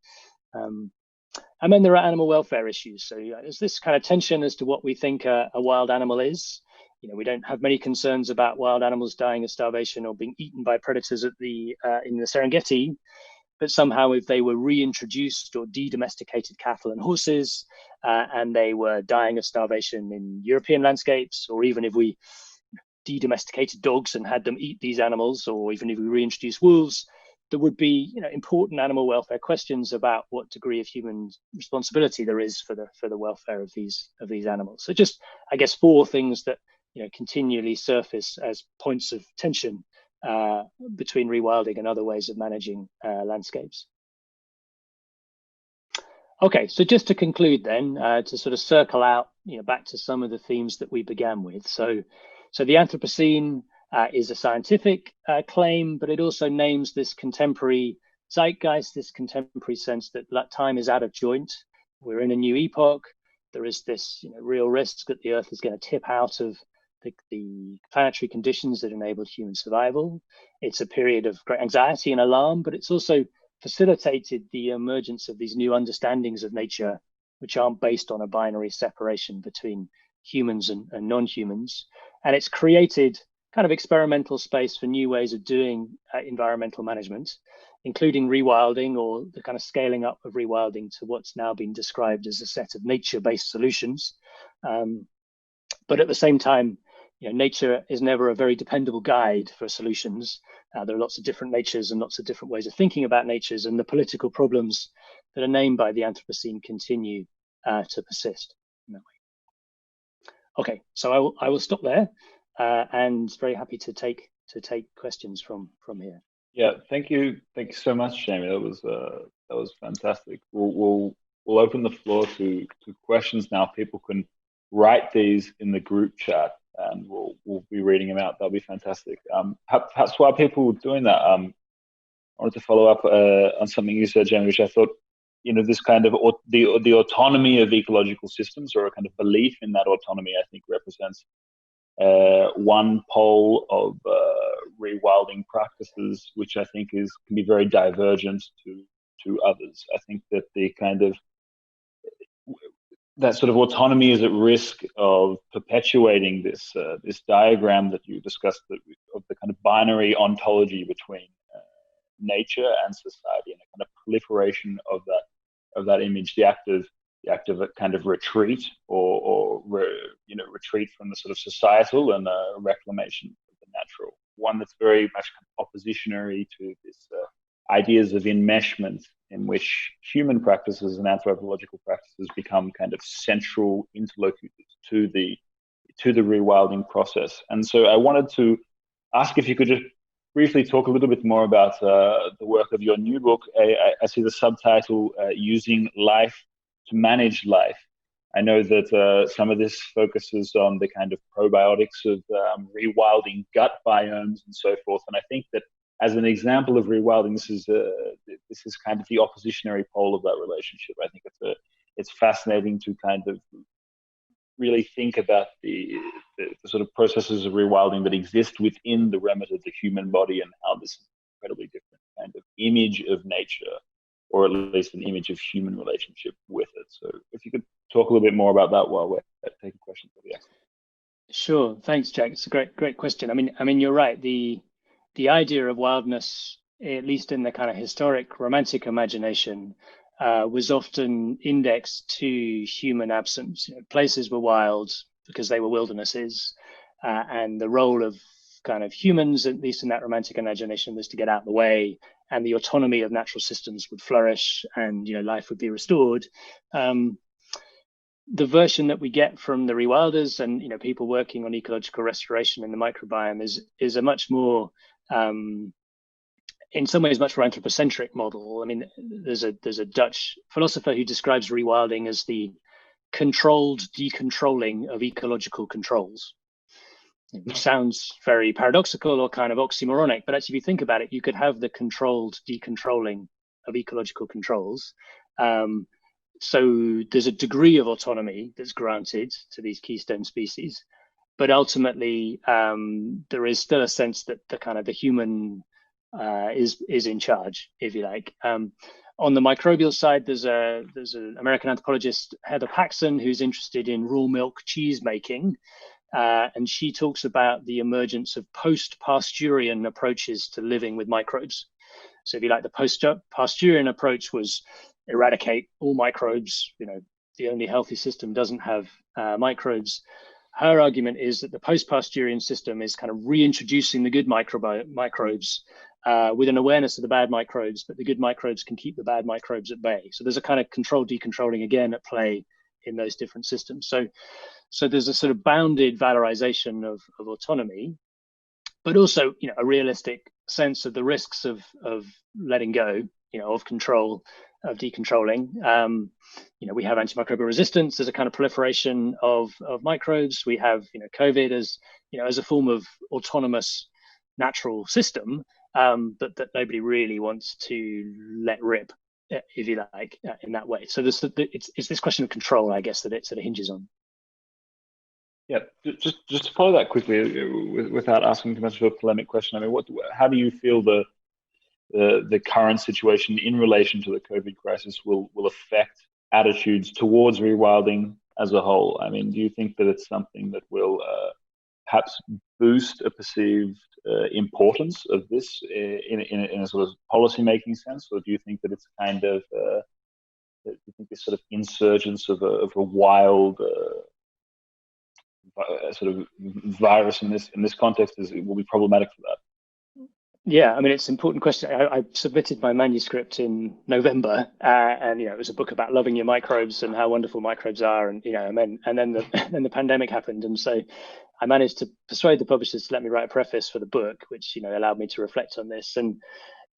And then there are animal welfare issues. So there's this kind of tension as to what we think a wild animal is. We don't have many concerns about wild animals dying of starvation or being eaten by predators in the Serengeti. But somehow if they were reintroduced or de-domesticated cattle and horses, and they were dying of starvation in European landscapes, or even if we de-domesticated dogs and had them eat these animals, or even if we reintroduced wolves, there would be important animal welfare questions about what degree of human responsibility there is for the welfare of these animals. So just, I guess, 4 things that continually surface as points of tension between rewilding and other ways of managing landscapes. Okay, so just to conclude then, to sort of circle out, back to some of the themes that we began with. So the Anthropocene is a scientific claim, but it also names this contemporary zeitgeist, this contemporary sense that time is out of joint. We're in a new epoch. There is this real risk that the Earth is going to tip out of the planetary conditions that enabled human survival. It's a period of great anxiety and alarm, but it's also facilitated the emergence of these new understandings of nature, which aren't based on a binary separation between humans and non-humans. And it's created kind of experimental space for new ways of doing environmental management, including rewilding, or the kind of scaling up of rewilding to what's now been described as a set of nature-based solutions. But at the same time, nature is never a very dependable guide for solutions. There are lots of different natures and lots of different ways of thinking about natures, and the political problems that are named by the Anthropocene continue to persist in that way. Okay, so I will stop there, and very happy to take questions from here. Yeah, thank you so much, Jamie. That was fantastic. We'll open the floor to questions now. People can write these in the group chat, and we'll be reading them out. That'll be fantastic. Perhaps while people were doing that, I wanted to follow up on something you said, Jamie, which I thought, this kind of the autonomy of ecological systems, or a kind of belief in that autonomy, I think represents one pole of rewilding practices, which I think can be very divergent to others. I think that the kind of that sort of autonomy is at risk of perpetuating this diagram that you discussed, of the kind of binary ontology between nature and society, and a kind of proliferation of that image, the act of a kind of retreat, or retreat from the sort of societal, and reclamation of the natural. One that's very much kind of oppositionary to this ideas of enmeshment, in which human practices and anthropological practices become kind of central interlocutors to the rewilding process. And so I wanted to ask if you could just briefly talk a little bit more about the work of your new book. I see the subtitle, Using Life to Manage Life. I know that some of this focuses on the kind of probiotics of rewilding gut biomes and so forth. And I think that as an example of rewilding, this is kind of the oppositionary pole of that relationship. I think it's fascinating to kind of really think about the sort of processes of rewilding that exist within the remit of the human body, and how this is an incredibly different kind of image of nature, or at least an image of human relationship with it. So if you could talk a little bit more about that while we're taking questions, that'd be excellent. Sure, thanks, Jack. It's a great question. I mean, you're right. The idea of wildness, at least in the kind of historic romantic imagination, was often indexed to human absence. You know, places were wild because they were wildernesses, and the role of kind of humans, at least in that romantic imagination, was to get out of the way, and the autonomy of natural systems would flourish, and life would be restored. The version that we get from the rewilders and people working on ecological restoration in the microbiome is a much more in some ways much more anthropocentric model. I mean, there's a Dutch philosopher who describes rewilding as the controlled decontrolling of ecological controls, which sounds very paradoxical or kind of oxymoronic, but actually if you think about it, you could have the controlled decontrolling of ecological controls. So there's a degree of autonomy that's granted to these keystone species, but ultimately there is still a sense that the human is in charge, if you like. On the microbial side, there's an American anthropologist, Heather Paxson, who's interested in raw milk cheese making, and she talks about the emergence of post-Pasteurian approaches to living with microbes. So if you like, the post-Pasteurian approach was eradicate all microbes. The only healthy system doesn't have microbes. Her argument is that the post-Pasteurian system is kind of reintroducing the good microbes with an awareness of the bad microbes, but the good microbes can keep the bad microbes at bay. So there's a kind of control decontrolling again at play in those different systems. So there's a sort of bounded valorization of autonomy, but also a realistic sense of the risks of letting go, of control, of decontrolling. We have antimicrobial resistance. There's a kind of proliferation of microbes. We have COVID as a form of autonomous natural system, but that nobody really wants to let rip, if you like, in that way. So it's this question of control, I guess, that it sort of hinges on. Yeah, just to follow that quickly, without asking too much of a polemic question. I mean, how do you feel the current situation in relation to the COVID crisis will affect attitudes towards rewilding as a whole? I mean, do you think that it's something that will perhaps boost a perceived importance of this in a sort of policy-making sense, or do you think that it's kind of do you think this sort of insurgence of a wild sort of virus in this context will be problematic for that? Yeah, I mean, it's an important question. I submitted my manuscript in November, and it was a book about loving your microbes and how wonderful microbes are, and then the pandemic happened, and so I managed to persuade the publishers to let me write a preface for the book, which allowed me to reflect on this. And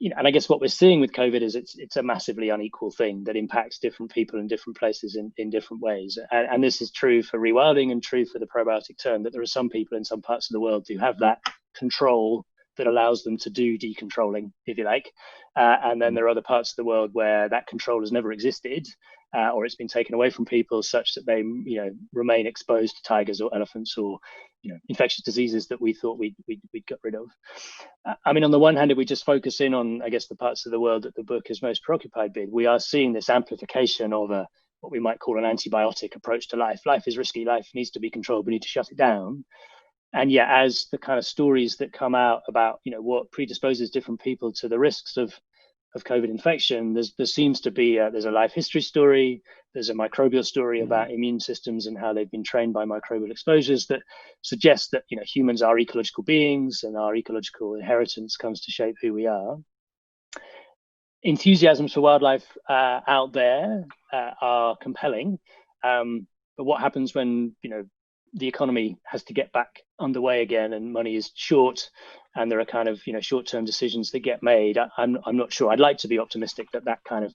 and I guess what we're seeing with COVID is it's a massively unequal thing that impacts different people in different places in different ways. And this is true for rewilding and true for the probiotic turn, that there are some people in some parts of the world who have that control that allows them to do decontrolling, if you like. And then there are other parts of the world where that control has never existed, or it's been taken away from people such that they remain exposed to tigers or elephants or infectious diseases that we thought we'd got rid of. I mean, on the one hand, if we just focus in on, I guess, the parts of the world that the book is most preoccupied with, we are seeing this amplification of what we might call an antibiotic approach to life. Life is risky. Life needs to be controlled. We need to shut it down. And yet, as the kind of stories that come out about what predisposes different people to the risks of COVID infection, there seems to be there's a life history story, there's a microbial story about immune systems and how they've been trained by microbial exposures that suggests that humans are ecological beings and our ecological inheritance comes to shape who we are. Enthusiasms for wildlife out there are compelling, but what happens when the economy has to get back underway again and money is short and there are kind of short-term decisions that get made? I'm not sure. I'd like to be optimistic that kind of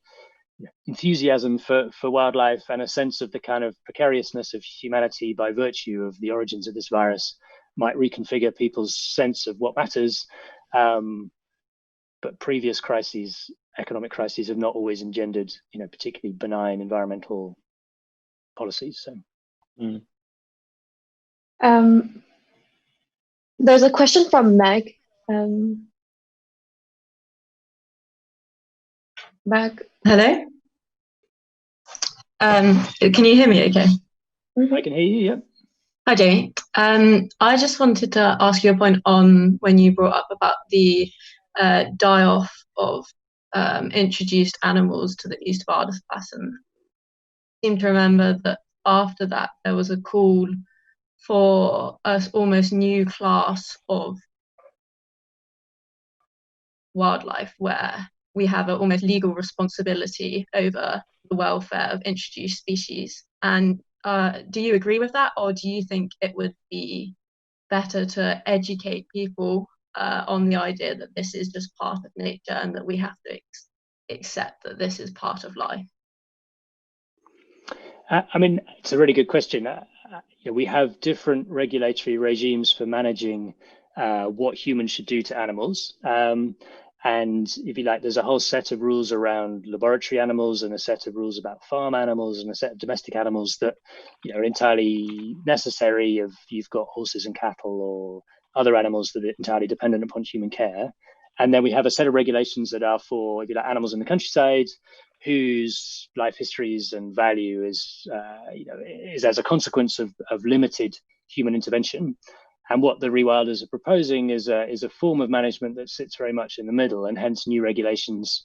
enthusiasm for wildlife and a sense of the kind of precariousness of humanity by virtue of the origins of this virus might reconfigure people's sense of what matters. But previous crises, economic crises, have not always engendered, particularly benign environmental policies. So, there's a question from Meg. Meg. Hello. Can you hear me okay? I can hear you, yeah. Hi, Jamie. I just wanted to ask you a point on when you brought up about the die-off of introduced animals to the East Vadersplassen. I seem to remember that after that there was a call for an almost new class of wildlife where we have an almost legal responsibility over the welfare of introduced species. And do you agree with that, or do you think it would be better to educate people on the idea that this is just part of nature and that we have to accept that this is part of life? I mean, it's a really good question. We have different regulatory regimes for managing what humans should do to animals. And if you like, there's a whole set of rules around laboratory animals and a set of rules about farm animals and a set of domestic animals that are entirely necessary if you've got horses and cattle or other animals that are entirely dependent upon human care. And then we have a set of regulations that are for, if you like, animals in the countryside, whose life histories and value is as a consequence of limited human intervention. And what the rewilders are proposing is a form of management that sits very much in the middle, and hence new regulations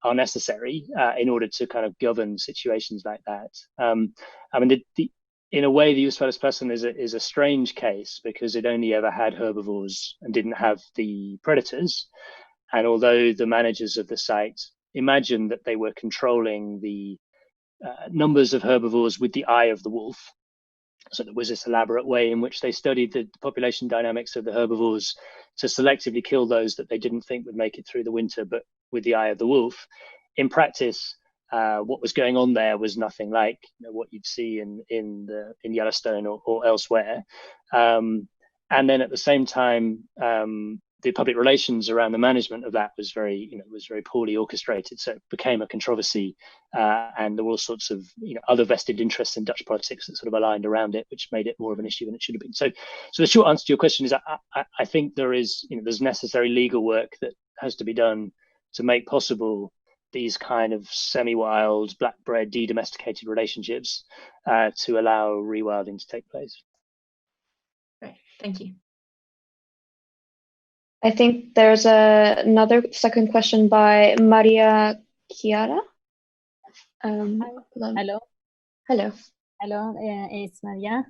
are necessary in order to kind of govern situations like that. I mean, in a way, the East Vadersplassen is a strange case because it only ever had herbivores and didn't have the predators. And although the managers of the site imagined that they were controlling the numbers of herbivores with the eye of the wolf, so there was this elaborate way in which they studied the population dynamics of the herbivores to selectively kill those that they didn't think would make it through the winter, but with the eye of the wolf. In practice, what was going on there was nothing like what you'd see in Yellowstone or elsewhere. And then at the same time, the public relations around the management of that was very poorly orchestrated. So it became a controversy, and there were all sorts of other vested interests in Dutch politics that sort of aligned around it, which made it more of an issue than it should have been. So the short answer to your question is, I think there's necessary legal work that has to be done to make possible these kind of semi-wild, black-bred, de-domesticated relationships to allow rewilding to take place. Great, thank you. I think there's another second question by Maria Chiara. Hello. Hello. Hello, it's Maria.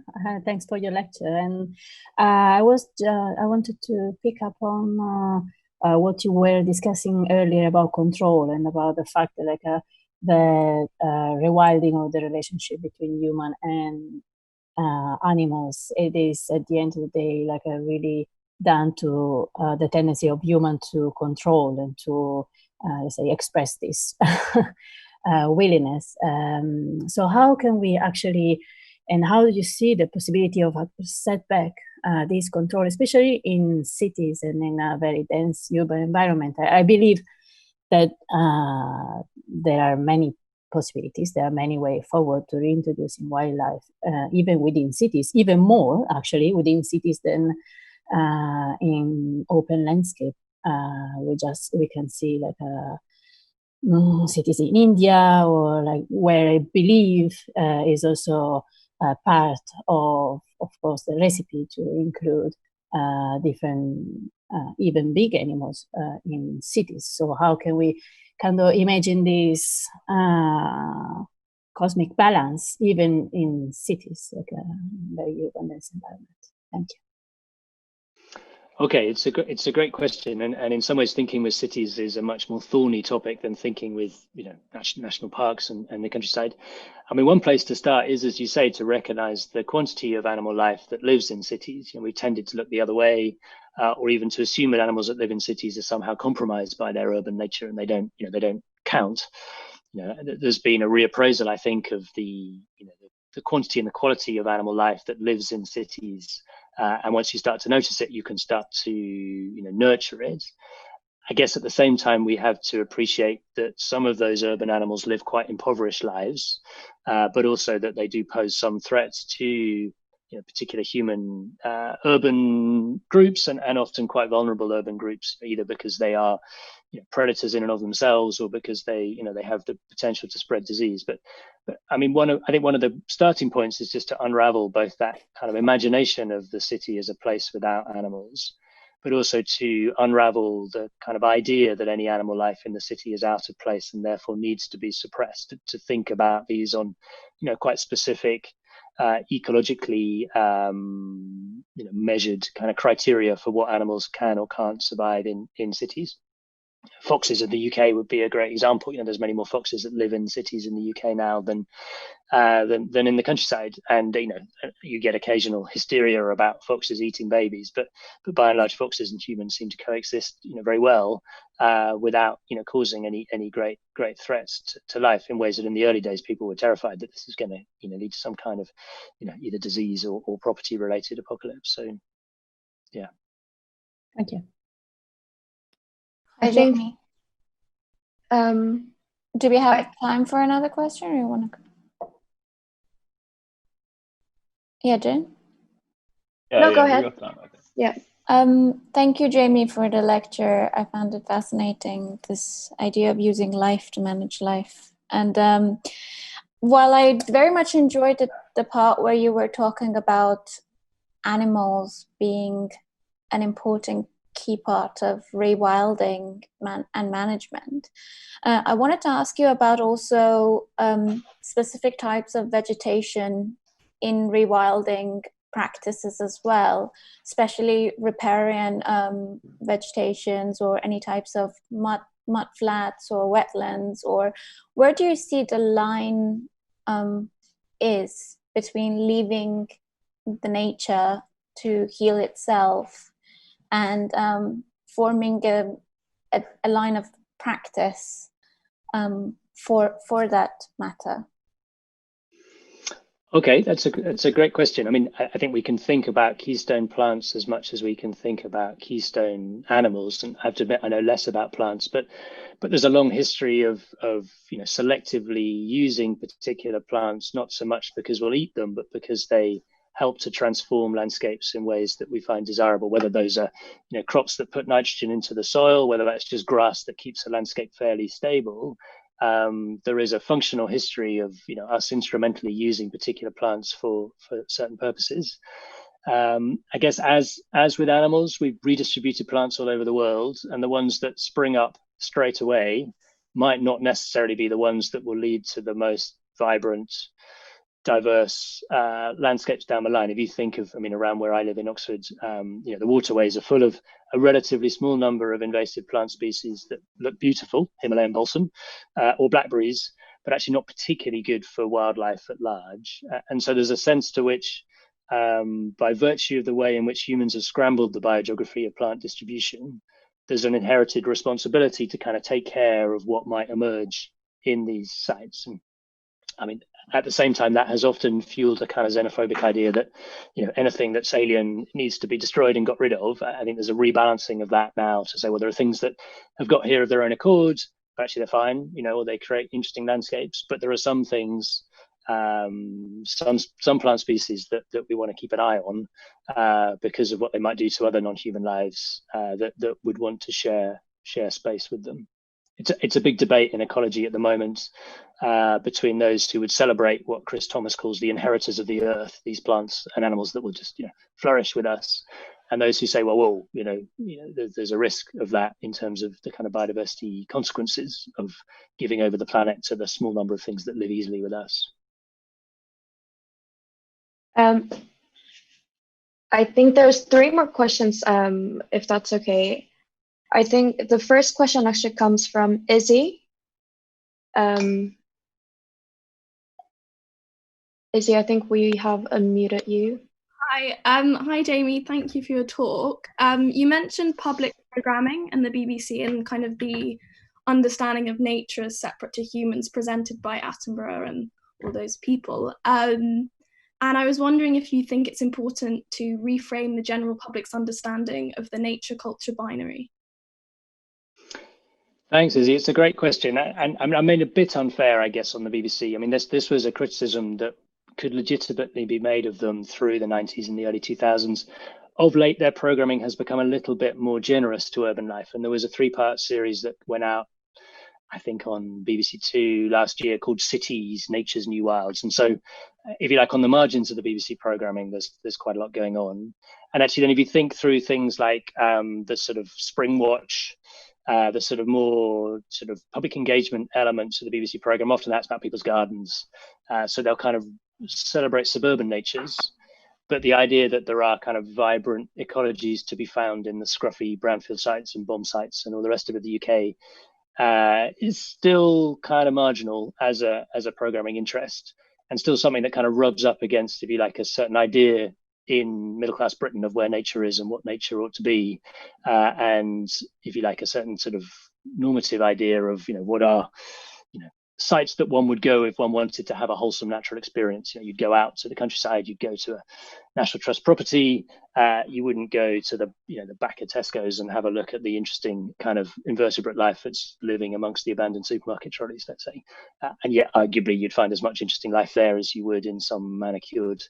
Thanks for your lecture. And I wanted to pick up on what you were discussing earlier about control and about the fact that the rewilding of the relationship between human and animals, it is at the end of the day really down to the tendency of human to control and to let's say express this willingness. So how can we actually, and how do you see the possibility of set back this control, especially in cities and in a very dense urban environment? I believe that there are many possibilities. There are many ways forward to reintroducing wildlife, even within cities, even more actually within cities than in open landscape. We can see cities in India, or where I believe is also part of course, the recipe to include different, even big animals in cities. So how can we kind of imagine this cosmic balance even in cities, like a very urban environment? Thank you. Okay, it's a great question, and in some ways, thinking with cities is a much more thorny topic than thinking with national parks and the countryside. I mean, one place to start is, as you say, to recognise the quantity of animal life that lives in cities. We tended to look the other way, or even to assume that animals that live in cities are somehow compromised by their urban nature and they don't count. there's been a reappraisal, I think, of the quantity and the quality of animal life that lives in cities. And once you start to notice it, you can start to, nurture it. I guess at the same time, we have to appreciate that some of those urban animals live quite impoverished lives, but also that they do pose some threats to particular human urban groups and often quite vulnerable urban groups, either because they are predators in and of themselves or because they have the potential to spread disease. But I mean, I think one of the starting points is just to unravel both that kind of imagination of the city as a place without animals, but also to unravel the kind of idea that any animal life in the city is out of place and therefore needs to be suppressed, to think about these on quite specific ecologically measured kind of criteria for what animals can or can't survive in cities. Foxes in the UK would be a great example. There's many more foxes that live in cities in the UK now than in the countryside, and you get occasional hysteria about foxes eating babies, but by and large, foxes and humans seem to coexist very well without causing any great threats to life, in ways that in the early days people were terrified that this is going to lead to some kind of either disease or property related apocalypse. So yeah. Thank you. I think do we have time for another question, or you want to? Yeah, Jen? No, go ahead. Yeah. Thank you, Jamie, for the lecture. I found it fascinating, this idea of using life to manage life. And while I very much enjoyed the part where you were talking about animals being an important key part of rewilding and management, I wanted to ask you about also specific types of vegetation in rewilding practices as well, especially riparian vegetations or any types of mud flats or wetlands, or where do you see the line is between leaving the nature to heal itself and forming a line of practice for that matter? Okay, that's a great question. I mean, I think we can think about keystone plants as much as we can think about keystone animals. And I have to admit, I know less about plants, but there's a long history of selectively using particular plants, not so much because we'll eat them, but because they help to transform landscapes in ways that we find desirable, whether those are crops that put nitrogen into the soil, whether that's just grass that keeps the landscape fairly stable. There is a functional history of us instrumentally using particular plants for certain purposes. I guess as with animals, we've redistributed plants all over the world, and the ones that spring up straight away might not necessarily be the ones that will lead to the most vibrant, diverse landscapes down the line. If you think of, around where I live in Oxford, the waterways are full of a relatively small number of invasive plant species that look beautiful, Himalayan balsam or blackberries, but actually not particularly good for wildlife at large. And so there's a sense to which, by virtue of the way in which humans have scrambled the biogeography of plant distribution, there's an inherited responsibility to kind of take care of what might emerge in these sites. And at the same time, that has often fueled a kind of xenophobic idea that, anything that's alien needs to be destroyed and got rid of. I think there's a rebalancing of that now to say, well, there are things that have got here of their own accord, but actually they're fine, or they create interesting landscapes. But there are some things, some plant species that we want to keep an eye on because of what they might do to other non-human lives that would want to share space with them. It's a big debate in ecology at the moment between those who would celebrate what Chris Thomas calls the inheritors of the earth, these plants and animals that will just flourish with us, and those who say, well, there's a risk of that in terms of the kind of biodiversity consequences of giving over the planet to the small number of things that live easily with us. I think there's 3 more questions, if that's okay. I think the first question actually comes from Izzy. Izzy, I think we have unmuted you. Hi, Jamie. Thank you for your talk. You mentioned public programming and the BBC and kind of the understanding of nature as separate to humans presented by Attenborough and all those people. And I was wondering if you think it's important to reframe the general public's understanding of the nature-culture binary. Thanks, Izzy. It's a great question. And I mean, a bit unfair, I guess, on the BBC. I mean, this was a criticism that could legitimately be made of them through the 90s and the early 2000s. Of late, their programming has become a little bit more generous to urban life. And there was a 3-part series that went out, I think, on BBC Two last year called Cities, Nature's New Wilds. And so, if you like, on the margins of the BBC programming, there's quite a lot going on. And actually, then if you think through things like the sort of Spring Watch, the sort of more sort of public engagement elements of the BBC program, often that's about people's gardens. So they'll kind of celebrate suburban natures. But the idea that there are kind of vibrant ecologies to be found in the scruffy brownfield sites and bomb sites and all the rest of it, the UK, is still kind of marginal as a programming interest, and still something that kind of rubs up against, if you like, a certain idea in middle-class Britain of where nature is and what nature ought to be, and, if you like, a certain sort of normative idea of, what are, sites that one would go if one wanted to have a wholesome natural experience. You'd go out to the countryside, you'd go to a National Trust property, you wouldn't go to the back of Tesco's and have a look at the interesting kind of invertebrate life that's living amongst the abandoned supermarket trolleys, let's say. And yet, arguably, you'd find as much interesting life there as you would in some manicured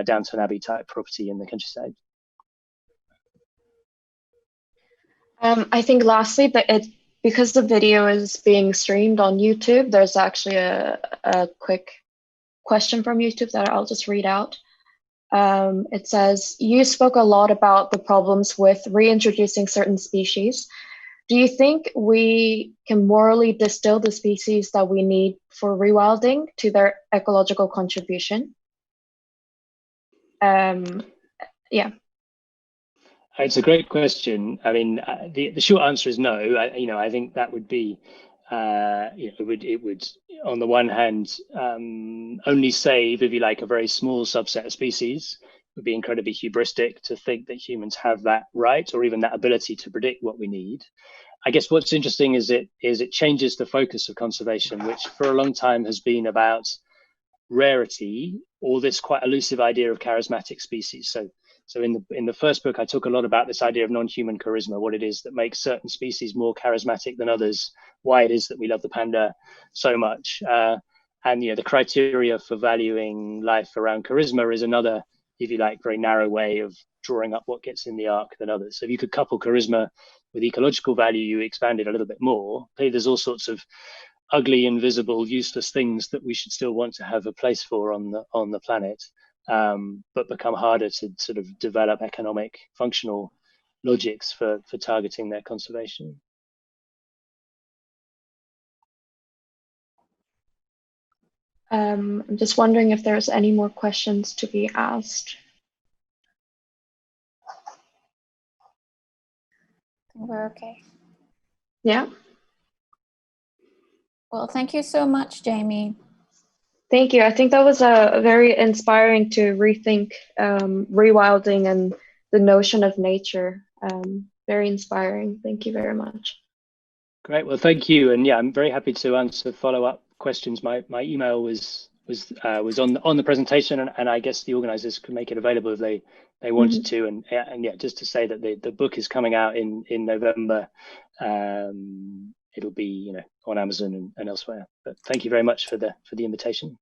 Downton Abbey type property in the countryside. I think lastly, because the video is being streamed on YouTube, there's actually a quick question from YouTube that I'll just read out. It says, you spoke a lot about the problems with reintroducing certain species. Do you think we can morally distill the species that we need for rewilding to their ecological contribution? Yeah. It's a great question. I mean, the short answer is no. I think that would be, it would on the one hand only save, if you like, a very small subset of species. It would be incredibly hubristic to think that humans have that right or even that ability to predict what we need. I guess what's interesting is it changes the focus of conservation, which for a long time has been about rarity or this quite elusive idea of charismatic species. So in the first book, I talk a lot about this idea of non-human charisma, what it is that makes certain species more charismatic than others, why it is that we love the panda so much. And the criteria for valuing life around charisma is another, if you like, very narrow way of drawing up what gets in the arc than others. So if you could couple charisma with ecological value, you expand it a little bit more. There's all sorts of ugly, invisible, useless things that we should still want to have a place for on the planet. But become harder to sort of develop economic functional logics for targeting their conservation. I'm just wondering if there's any more questions to be asked. I think we're okay. Yeah. Well, thank you so much, Jamie. Thank you. I think that was very inspiring to rethink rewilding and the notion of nature. Very inspiring. Thank you very much. Great. Well, thank you. And yeah, I'm very happy to answer follow-up questions. My email was on the presentation, and I guess the organizers could make it available if they wanted to. And yeah, just to say that the book is coming out in November. It'll be on Amazon and elsewhere. But thank you very much for the invitation.